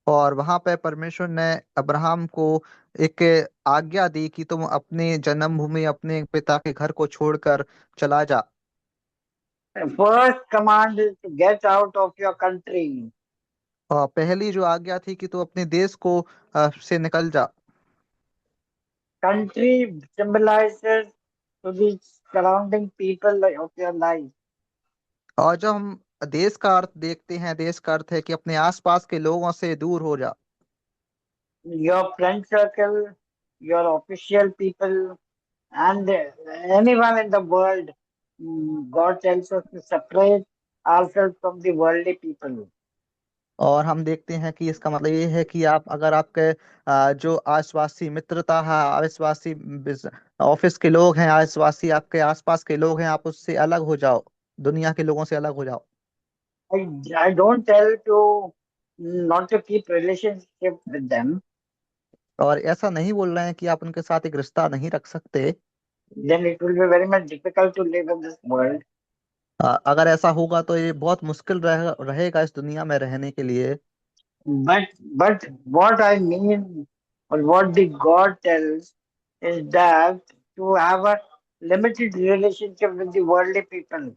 और वहां पे परमेश्वर ने अब्राहम को एक आज्ञा दी कि तुम अपनी जन्मभूमि अपने पिता के घर को छोड़कर चला जा। The first command is to get out of your country. और पहली जो आज्ञा थी कि तू अपने देश को से निकल जा। Country symbolizes to the surrounding people of your life. और जब हम देश का अर्थ देखते हैं, देश का अर्थ है कि अपने आसपास के लोगों से दूर हो जा। Your friend circle, your official people, and anyone in the world. God tells us to separate ourselves from the worldly people. और हम देखते हैं कि इसका मतलब ये है कि आप अगर आपके जो आसपासी मित्रता है, आसपासी ऑफिस के लोग हैं, आसपासी आपके आसपास के लोग हैं, आप उससे अलग हो जाओ, दुनिया के लोगों से अलग हो जाओ। I, I don't tell to not to keep relationship with them. और ऐसा नहीं बोल रहे हैं कि आप उनके साथ एक रिश्ता नहीं रख सकते। Then it will be very much difficult to live in this world. अगर ऐसा होगा तो ये बहुत मुश्किल रहेगा इस दुनिया में रहने के लिए। But what I mean, or what the God tells, is that to have a limited relationship with the worldly people.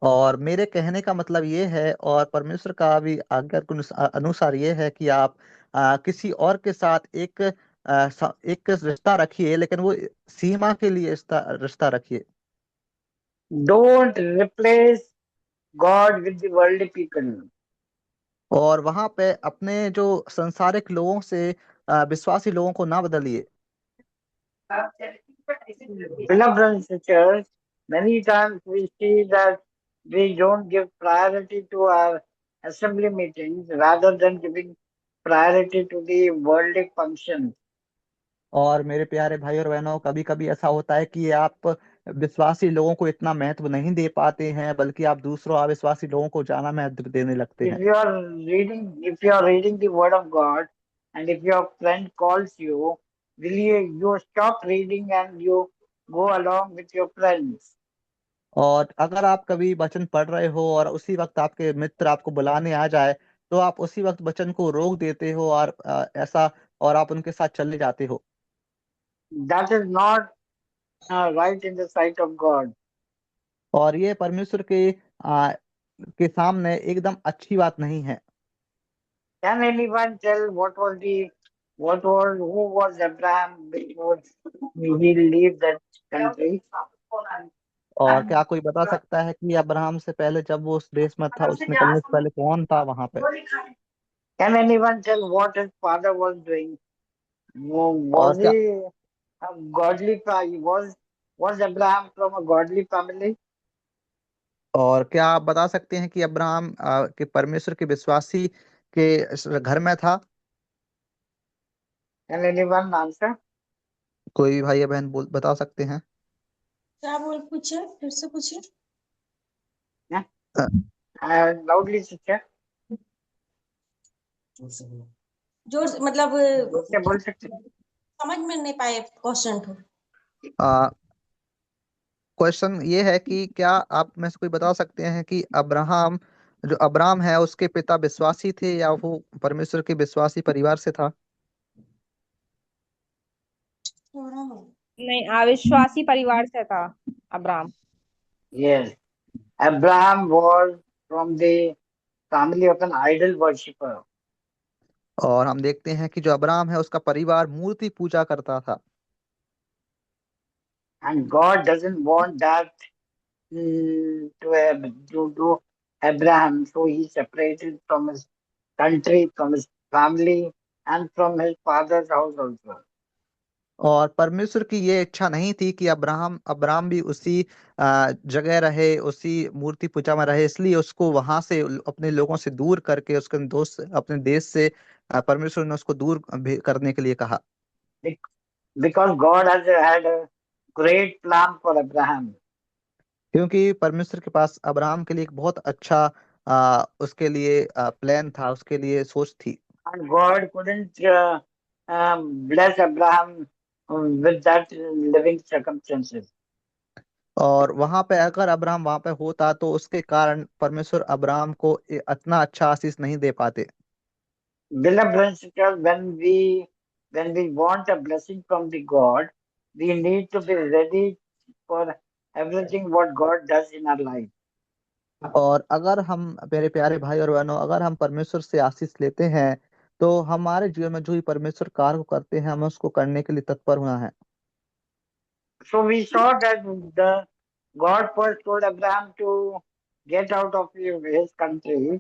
और मेरे कहने का मतलब ये है, और परमेश्वर का भी आज्ञा के अनुसार ये है कि आप किसी और के साथ एक रिश्ता रखिए, लेकिन वो सीमा के लिए रिश्ता रिश्ता रखिए। Don't replace God with the worldly people. और वहां पे अपने जो संसारिक लोगों से विश्वासी लोगों को ना बदलिए। Beloved brothers and sisters, many times we see that we don't give priority to our assembly meetings rather than giving priority to the worldly functions. और मेरे प्यारे भाई और बहनों, कभी कभी ऐसा होता है कि आप विश्वासी लोगों को इतना महत्व नहीं दे पाते हैं, बल्कि आप दूसरों अविश्वासी लोगों को ज्यादा महत्व देने लगते हैं। If you are reading the Word of God, and if your friend calls you, will you stop reading and you go along with your friends? और अगर आप कभी वचन पढ़ रहे हो और उसी वक्त आपके मित्र आपको बुलाने आ जाए, तो आप उसी वक्त वचन को रोक देते हो और ऐसा, और आप उनके साथ चले जाते हो। That is not right in the sight of God. और ये परमेश्वर के सामने एकदम अच्छी बात नहीं है। Can anyone tell who was Abraham before he leave that country? और क्या कोई बता सकता है कि अब्राहम से पहले जब वो उस देश में था, उस निकलने से पहले कौन था वहां पे? Can anyone tell what his father was doing? और Was क्या he a godly? Was Abraham from a godly family? और क्या आप बता सकते हैं कि अब्राहम के परमेश्वर के विश्वासी के घर में था? Can anyone answer? कोई भाई या बहन बता सकते हैं? क्या बोल पूछे, फिर से पूछिए। Yeah. अ, Loudly, sister. जोर से मतलब क्या बोल सकते हैं? समझ में नहीं पाए क्वेश्चन को। क्वेश्चन ये है कि क्या आप में से कोई बता सकते हैं कि अब्राहम है, उसके पिता विश्वासी थे या वो परमेश्वर के विश्वासी परिवार से था? नहीं, अविश्वासी परिवार से था Abraham. Yes. Abraham was from the family of an idol worshipper. और हम देखते हैं कि जो अब्राहम है, उसका परिवार मूर्ति पूजा करता था। And God doesn't want that to do Abraham. So he separated from his country, from his family, and from his father's house also. और परमेश्वर की ये इच्छा नहीं थी कि अब्राहम भी उसी जगह रहे, उसी मूर्ति पूजा में रहे, इसलिए उसको वहां से अपने लोगों से दूर करके, उसके दोस्त अपने देश से परमेश्वर ने उसको दूर करने के लिए कहा। Because God has had a great plan for Abraham. क्योंकि परमेश्वर के पास अब्राहम के लिए एक बहुत अच्छा उसके लिए प्लान था, उसके लिए सोच थी। And God couldn't bless Abraham with that living circumstances. और वहां पे अगर अब्राहम वहां पे होता तो उसके कारण परमेश्वर अब्राहम को इतना अच्छा आशीष नहीं दे पाते। Beloved brothers and sisters, when we want a blessing from the God, we need to be ready for everything what God does in our life. और अगर हम, मेरे प्यारे भाई और बहनों, अगर हम परमेश्वर से आशीष लेते हैं, तो हमारे जीवन में जो ही परमेश्वर कार्य को करते हैं, हमें उसको करने के लिए तत्पर होना है। So we saw that the God first told Abraham to get out of his country.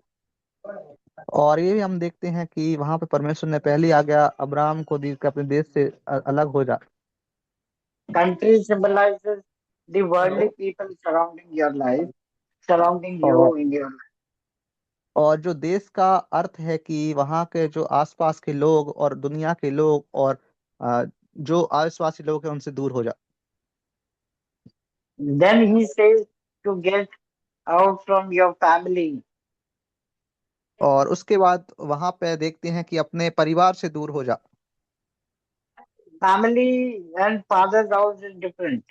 और ये भी हम देखते हैं कि वहां पे परमेश्वर ने पहली आज्ञा अब्राहम को दी कि अपने देश से अलग हो जा। Country symbolizes the worldly people surrounding your life, surrounding you और in your life. और जो देश का अर्थ है कि वहां के जो आसपास के लोग और दुनिया के लोग और जो आसपासी लोग हैं उनसे दूर हो जा। Then he says to get out from your family. और उसके बाद वहां पे देखते हैं कि अपने परिवार से दूर हो जा। Family and father's house is different.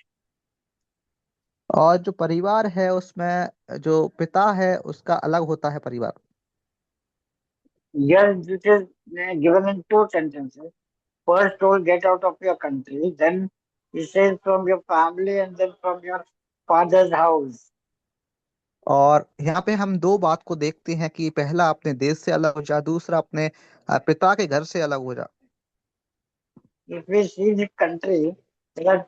और जो परिवार है उसमें जो पिता है उसका अलग होता है परिवार। Yes, this is given in two sentences. First told get out of your country, then he says from your family and then from your father's house. और यहाँ पे हम दो बात को देखते हैं कि पहला अपने देश से अलग हो जा, दूसरा अपने पिता के घर से अलग हो जा। If we see the country, there are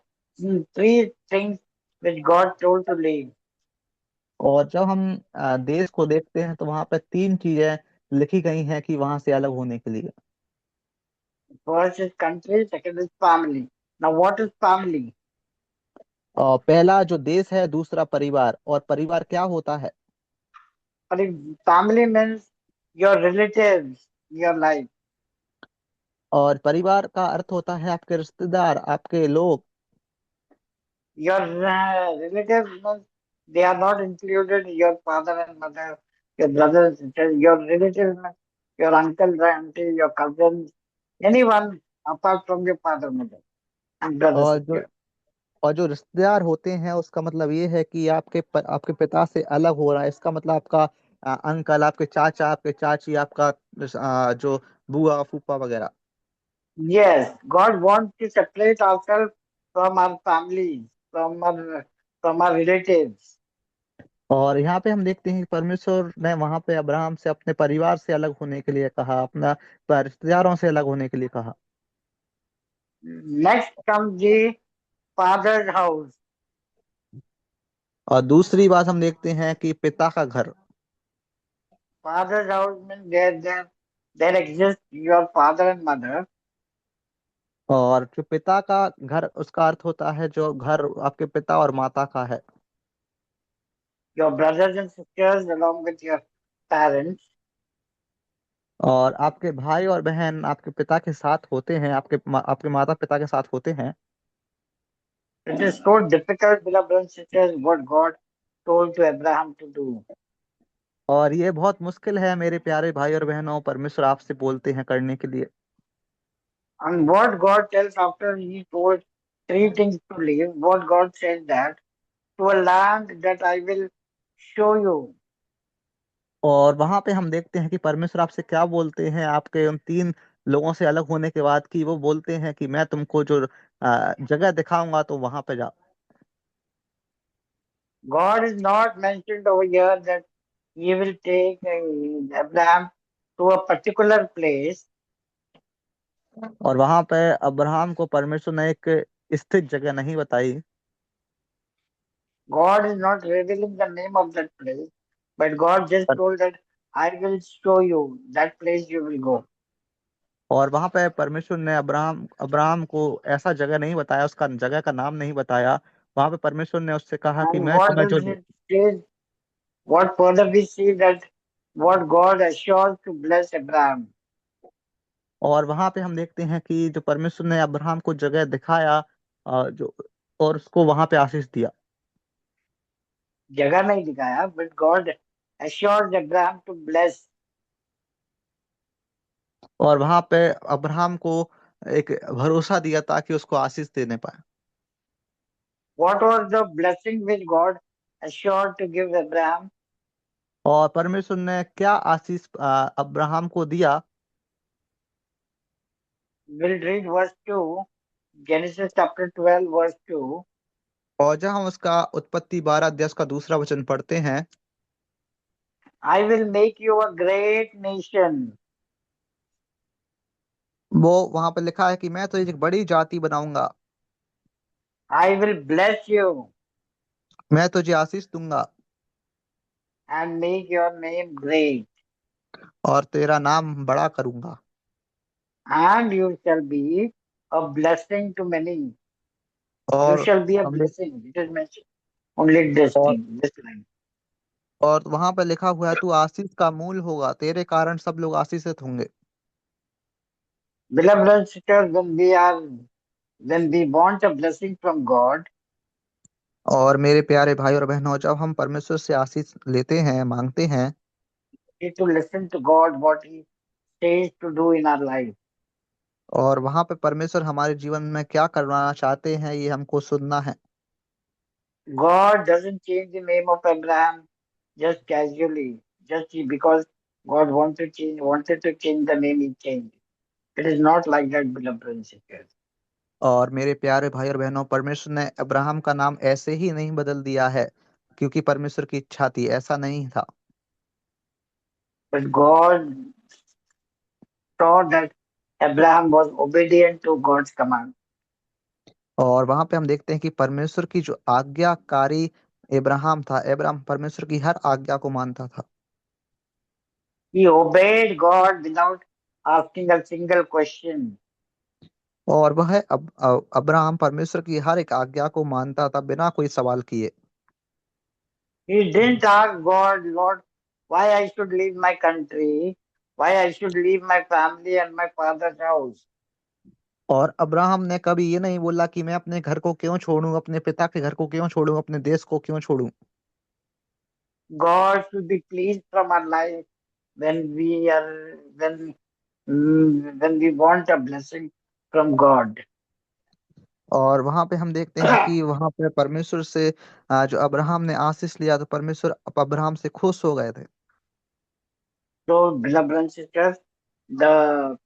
three things which God told to leave. और जब हम देश को देखते हैं तो वहां पे तीन चीजें लिखी गई हैं कि वहां से अलग होने के लिए। First is country, second is family. Now what is family? और पहला जो देश है, दूसरा परिवार। और परिवार क्या होता है? Family means your relatives, your life. और परिवार का अर्थ होता है आपके रिश्तेदार, आपके लोग। Your relatives means they are not included your father and mother, your brothers and sisters. Your relatives means your uncle, auntie, your cousins, anyone apart from your father, mother, and brother, और जो sister. और जो रिश्तेदार होते हैं उसका मतलब ये है कि आपके पिता से अलग हो रहा है। इसका मतलब आपका अंकल, आपके चाचा, आपके चाची, आपका जो बुआ फूफा वगैरह। Yes, God wants to separate ourselves from our families, from our relatives. और यहाँ पे हम देखते हैं कि परमेश्वर ने वहां पे अब्राहम से अपने परिवार से अलग होने के लिए कहा, अपना रिश्तेदारों से अलग होने के लिए कहा। Next comes the father's house. और दूसरी बात हम देखते हैं कि पिता का घर। Father's house means there exists your father and mother, और जो पिता का घर, उसका अर्थ होता है जो घर आपके पिता और माता का है। your brothers and sisters along with your parents. और आपके भाई और बहन आपके पिता के साथ होते हैं, आपके माता पिता के साथ होते हैं। It is so difficult, beloved brothers and sisters, what God told to Abraham to do. और ये बहुत मुश्किल है मेरे प्यारे भाई और बहनों, परमेश्वर आपसे बोलते हैं करने के लिए। And what God tells after he told three things to leave, what God says that to a land that I will show you. और वहां पे हम देखते हैं कि परमेश्वर आपसे क्या बोलते हैं आपके उन तीन लोगों से अलग होने के बाद, कि वो बोलते हैं कि मैं तुमको जो जगह दिखाऊंगा तो वहां पे जाओ। God is not mentioned over here that he will take Abraham to a particular place. और वहां पे अब्राहम को परमेश्वर ने एक स्थित जगह नहीं बताई। God is not revealing the name of that place, but God just पर- told that I will show you that place you will go. और वहां पे परमेश्वर ने अब्राहम अब्राहम को ऐसा जगह नहीं बताया, उसका जगह का नाम नहीं बताया। वहां पे परमेश्वर ने उससे कहा कि And मैं what तुम्हें does it say? What further we see that what God assures to bless Abraham. और वहां पे हम देखते हैं कि जो परमेश्वर ने अब्राहम को जगह दिखाया, जो और उसको वहां पे आशीष दिया। जगह नहीं दिखाया, but God assures Abraham to bless. और वहां पे अब्राहम को एक भरोसा दिया ताकि उसको आशीष देने पाए। What was the blessing which God assured to give Abraham? और परमेश्वर ने क्या आशीष अब्राहम को दिया? We'll read verse 2, Genesis chapter 12, verse 2. और जब हम उसका उत्पत्ति 12 अध्याय का दूसरा वचन पढ़ते हैं, I will make you a great nation. वो वहां पे लिखा है कि मैं तो एक बड़ी जाति बनाऊंगा, I will bless you. मैं तुझे आशीष दूंगा। and make your name great, और तेरा नाम बड़ा करूंगा, and you shall be a blessing to many. You और shall be a हमने blessing. It is mentioned only this और thing, this line. और वहां पे लिखा हुआ है, तू आशीष का मूल होगा, तेरे कारण सब लोग आशीषित होंगे। Beloved brothers and sisters, when we want a blessing from God, और मेरे प्यारे भाई और बहनों, जब हम परमेश्वर से आशीष लेते हैं, मांगते हैं, we need to listen to God what He says to do in our life. और वहां पे परमेश्वर हमारे जीवन में क्या करवाना चाहते हैं, ये हमको सुनना है। God doesn't change the name of Abraham just casually, because God wanted to change the name, He changed. It is not like that, beloved brothers and sisters. और मेरे प्यारे भाई और बहनों, परमेश्वर ने अब्राहम का नाम ऐसे ही नहीं बदल दिया है क्योंकि परमेश्वर की इच्छा थी, ऐसा नहीं था। But God saw that Abraham was obedient to God's command. और वहां पे हम देखते हैं कि परमेश्वर की जो आज्ञाकारी अब्राहम था, अब्राहम परमेश्वर की हर आज्ञा को मानता था। He obeyed God without asking a single question. और वह अब्राहम परमेश्वर की हर एक आज्ञा को मानता था बिना कोई सवाल किए। He didn't ask God, Lord, why I should leave my country, why I should leave my family and my father's house. और अब्राहम ने कभी ये नहीं बोला कि मैं अपने घर को क्यों छोड़ूं, अपने पिता के घर को क्यों छोड़ूं, अपने देश को क्यों छोड़ूं। God should be pleased from our life when we are when we want a blessing from God. और वहां पे हम देखते हैं कि वहां पे परमेश्वर से जो अब्राहम ने आशीष लिया, तो परमेश्वर अब्राहम से खुश हो गए थे। So, beloved brothers and sisters, the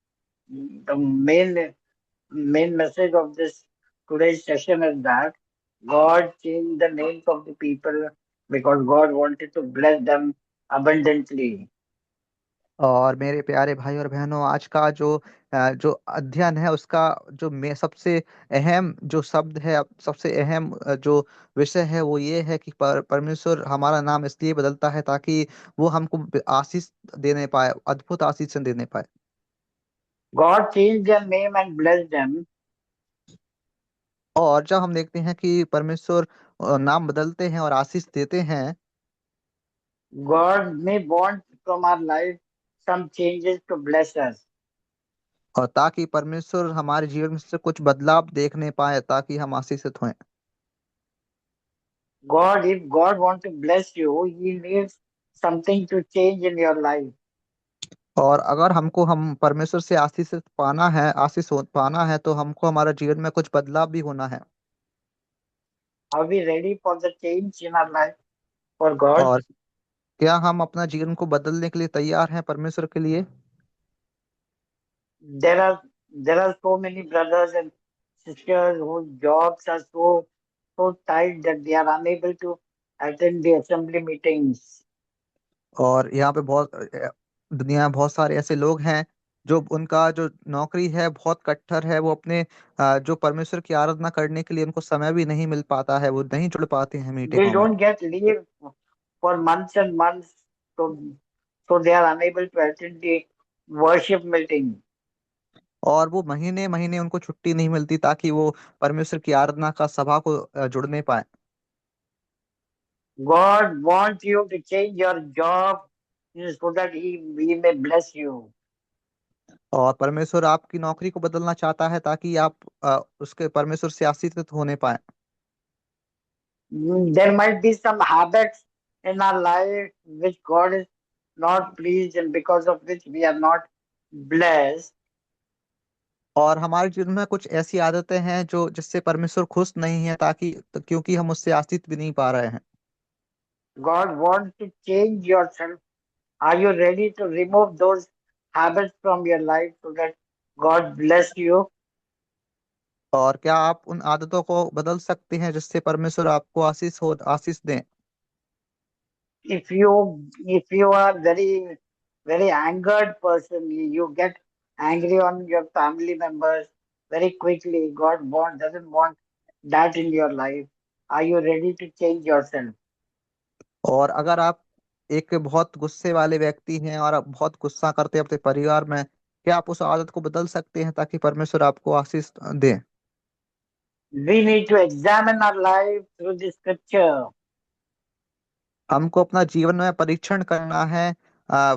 the main message of this today's session is that God changed the names of the people because God wanted to bless them abundantly. और मेरे प्यारे भाई और बहनों, आज का जो अध्ययन है, उसका जो में सबसे अहम जो शब्द है, सबसे अहम जो विषय है, वो ये है कि परमेश्वर हमारा नाम इसलिए बदलता है ताकि वो हमको आशीष देने पाए, अद्भुत आशीष देने पाए। God changed their name and blessed them. और जब हम देखते हैं कि परमेश्वर नाम बदलते हैं और आशीष देते हैं, God may want from our life some changes to bless us. और ताकि परमेश्वर हमारे जीवन में से कुछ बदलाव देखने पाए, ताकि हम आशीषित हों। If God wants to bless you, He needs something to change in your life. और अगर हम परमेश्वर से आशीष पाना है, तो हमको हमारे जीवन में कुछ बदलाव भी होना है। Are we ready for the change in our life for God? और क्या हम अपना जीवन को बदलने के लिए तैयार हैं परमेश्वर के लिए? There are there are so many brothers and sisters whose jobs are so tight that they are unable to attend the assembly meetings. और यहाँ पे दुनिया में बहुत सारे ऐसे लोग हैं जो उनका जो नौकरी है बहुत कट्टर है, वो अपने जो परमेश्वर की आराधना करने के लिए उनको समय भी नहीं मिल पाता है, वो नहीं जुड़ पाते हैं They मीटिंगों में। don't get leave for months and months, so they are unable to attend the worship meeting. और वो महीने महीने उनको छुट्टी नहीं मिलती ताकि वो परमेश्वर की आराधना का सभा को जुड़ने पाए। God wants you to change your job so that He may bless you. और परमेश्वर आपकी नौकरी को बदलना चाहता है ताकि आप उसके परमेश्वर से आशीषित होने पाए। There might be some habits in our life which God is not pleased and because of which we are not blessed. और हमारे जीवन में कुछ ऐसी आदतें हैं जो जिससे परमेश्वर खुश नहीं है, क्योंकि हम उससे आशीष भी नहीं पा रहे हैं। God wants to change yourself. Are you ready to remove those habits from your life so that God bless you? और क्या आप उन आदतों को बदल सकते हैं जिससे परमेश्वर आपको आशीष दें? If you are very angered person, you get angry on your family members very quickly. Doesn't want that in your life. Are you ready to change yourself? और अगर आप एक बहुत गुस्से वाले व्यक्ति हैं और आप बहुत गुस्सा करते हैं अपने परिवार में, क्या आप उस आदत को बदल सकते हैं ताकि परमेश्वर आपको आशीष दे? We need to examine our life through the scripture. हमको अपना जीवन में परीक्षण करना है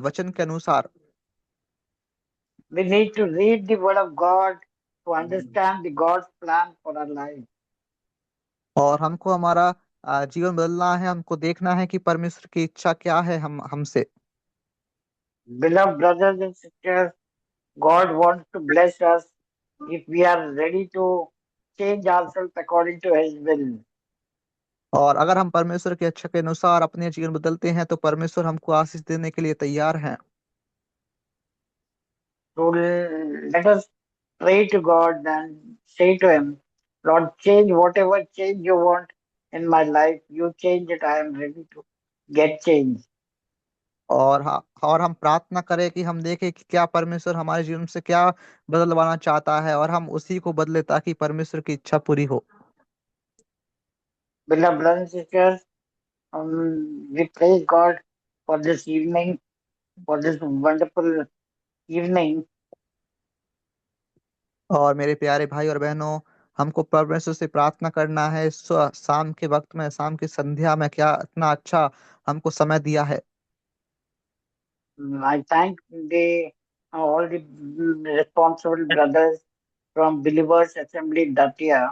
वचन के अनुसार। We need to read the word of God to understand the God's plan for our life. और हमको हमारा जीवन बदलना है, हमको देखना है कि परमेश्वर की इच्छा क्या है हमसे। Beloved brothers and sisters, God wants to bless us if we are ready to change ourselves according to His will. और अगर हम परमेश्वर की इच्छा के अनुसार अपने जीवन बदलते हैं तो परमेश्वर हमको आशीष देने के लिए तैयार हैं। So let us pray to God and say to Him, Lord, change whatever change you want in my life. You change it. I am ready to get change. और हम प्रार्थना करें कि हम देखें कि क्या परमेश्वर हमारे जीवन से क्या बदलवाना चाहता है और हम उसी को बदले ताकि परमेश्वर की इच्छा पूरी हो। Beloved brothers and sisters, we praise God for this evening, for this wonderful evening. और मेरे प्यारे भाई और बहनों, हमको परमेश्वर से प्रार्थना करना है इस शाम के वक्त में, शाम की संध्या में, क्या इतना अच्छा हमको समय दिया है। I thank all the responsible brothers from Believers Assembly Datia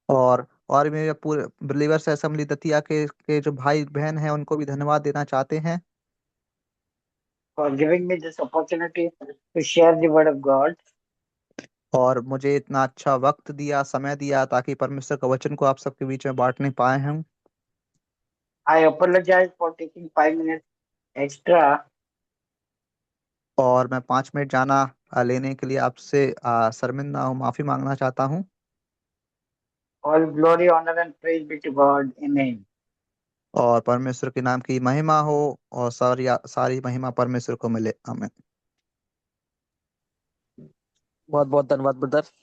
और मेरे पूरे बिलीवर्स असेंबली दतिया के जो भाई बहन हैं उनको भी धन्यवाद देना चाहते हैं for giving me this opportunity to share the word of God. और मुझे इतना अच्छा वक्त दिया, समय दिया ताकि परमेश्वर का वचन को आप सबके बीच में बांटने पाए हम। I apologize for taking 5 minutes extra. और मैं 5 मिनट जाना लेने के लिए आपसे शर्मिंदा हूँ, माफी मांगना चाहता हूँ। All glory, honor and praise be to God. Amen. और परमेश्वर के नाम की महिमा हो और सारी महिमा परमेश्वर को मिले। आमीन। बहुत बहुत धन्यवाद ब्रदर।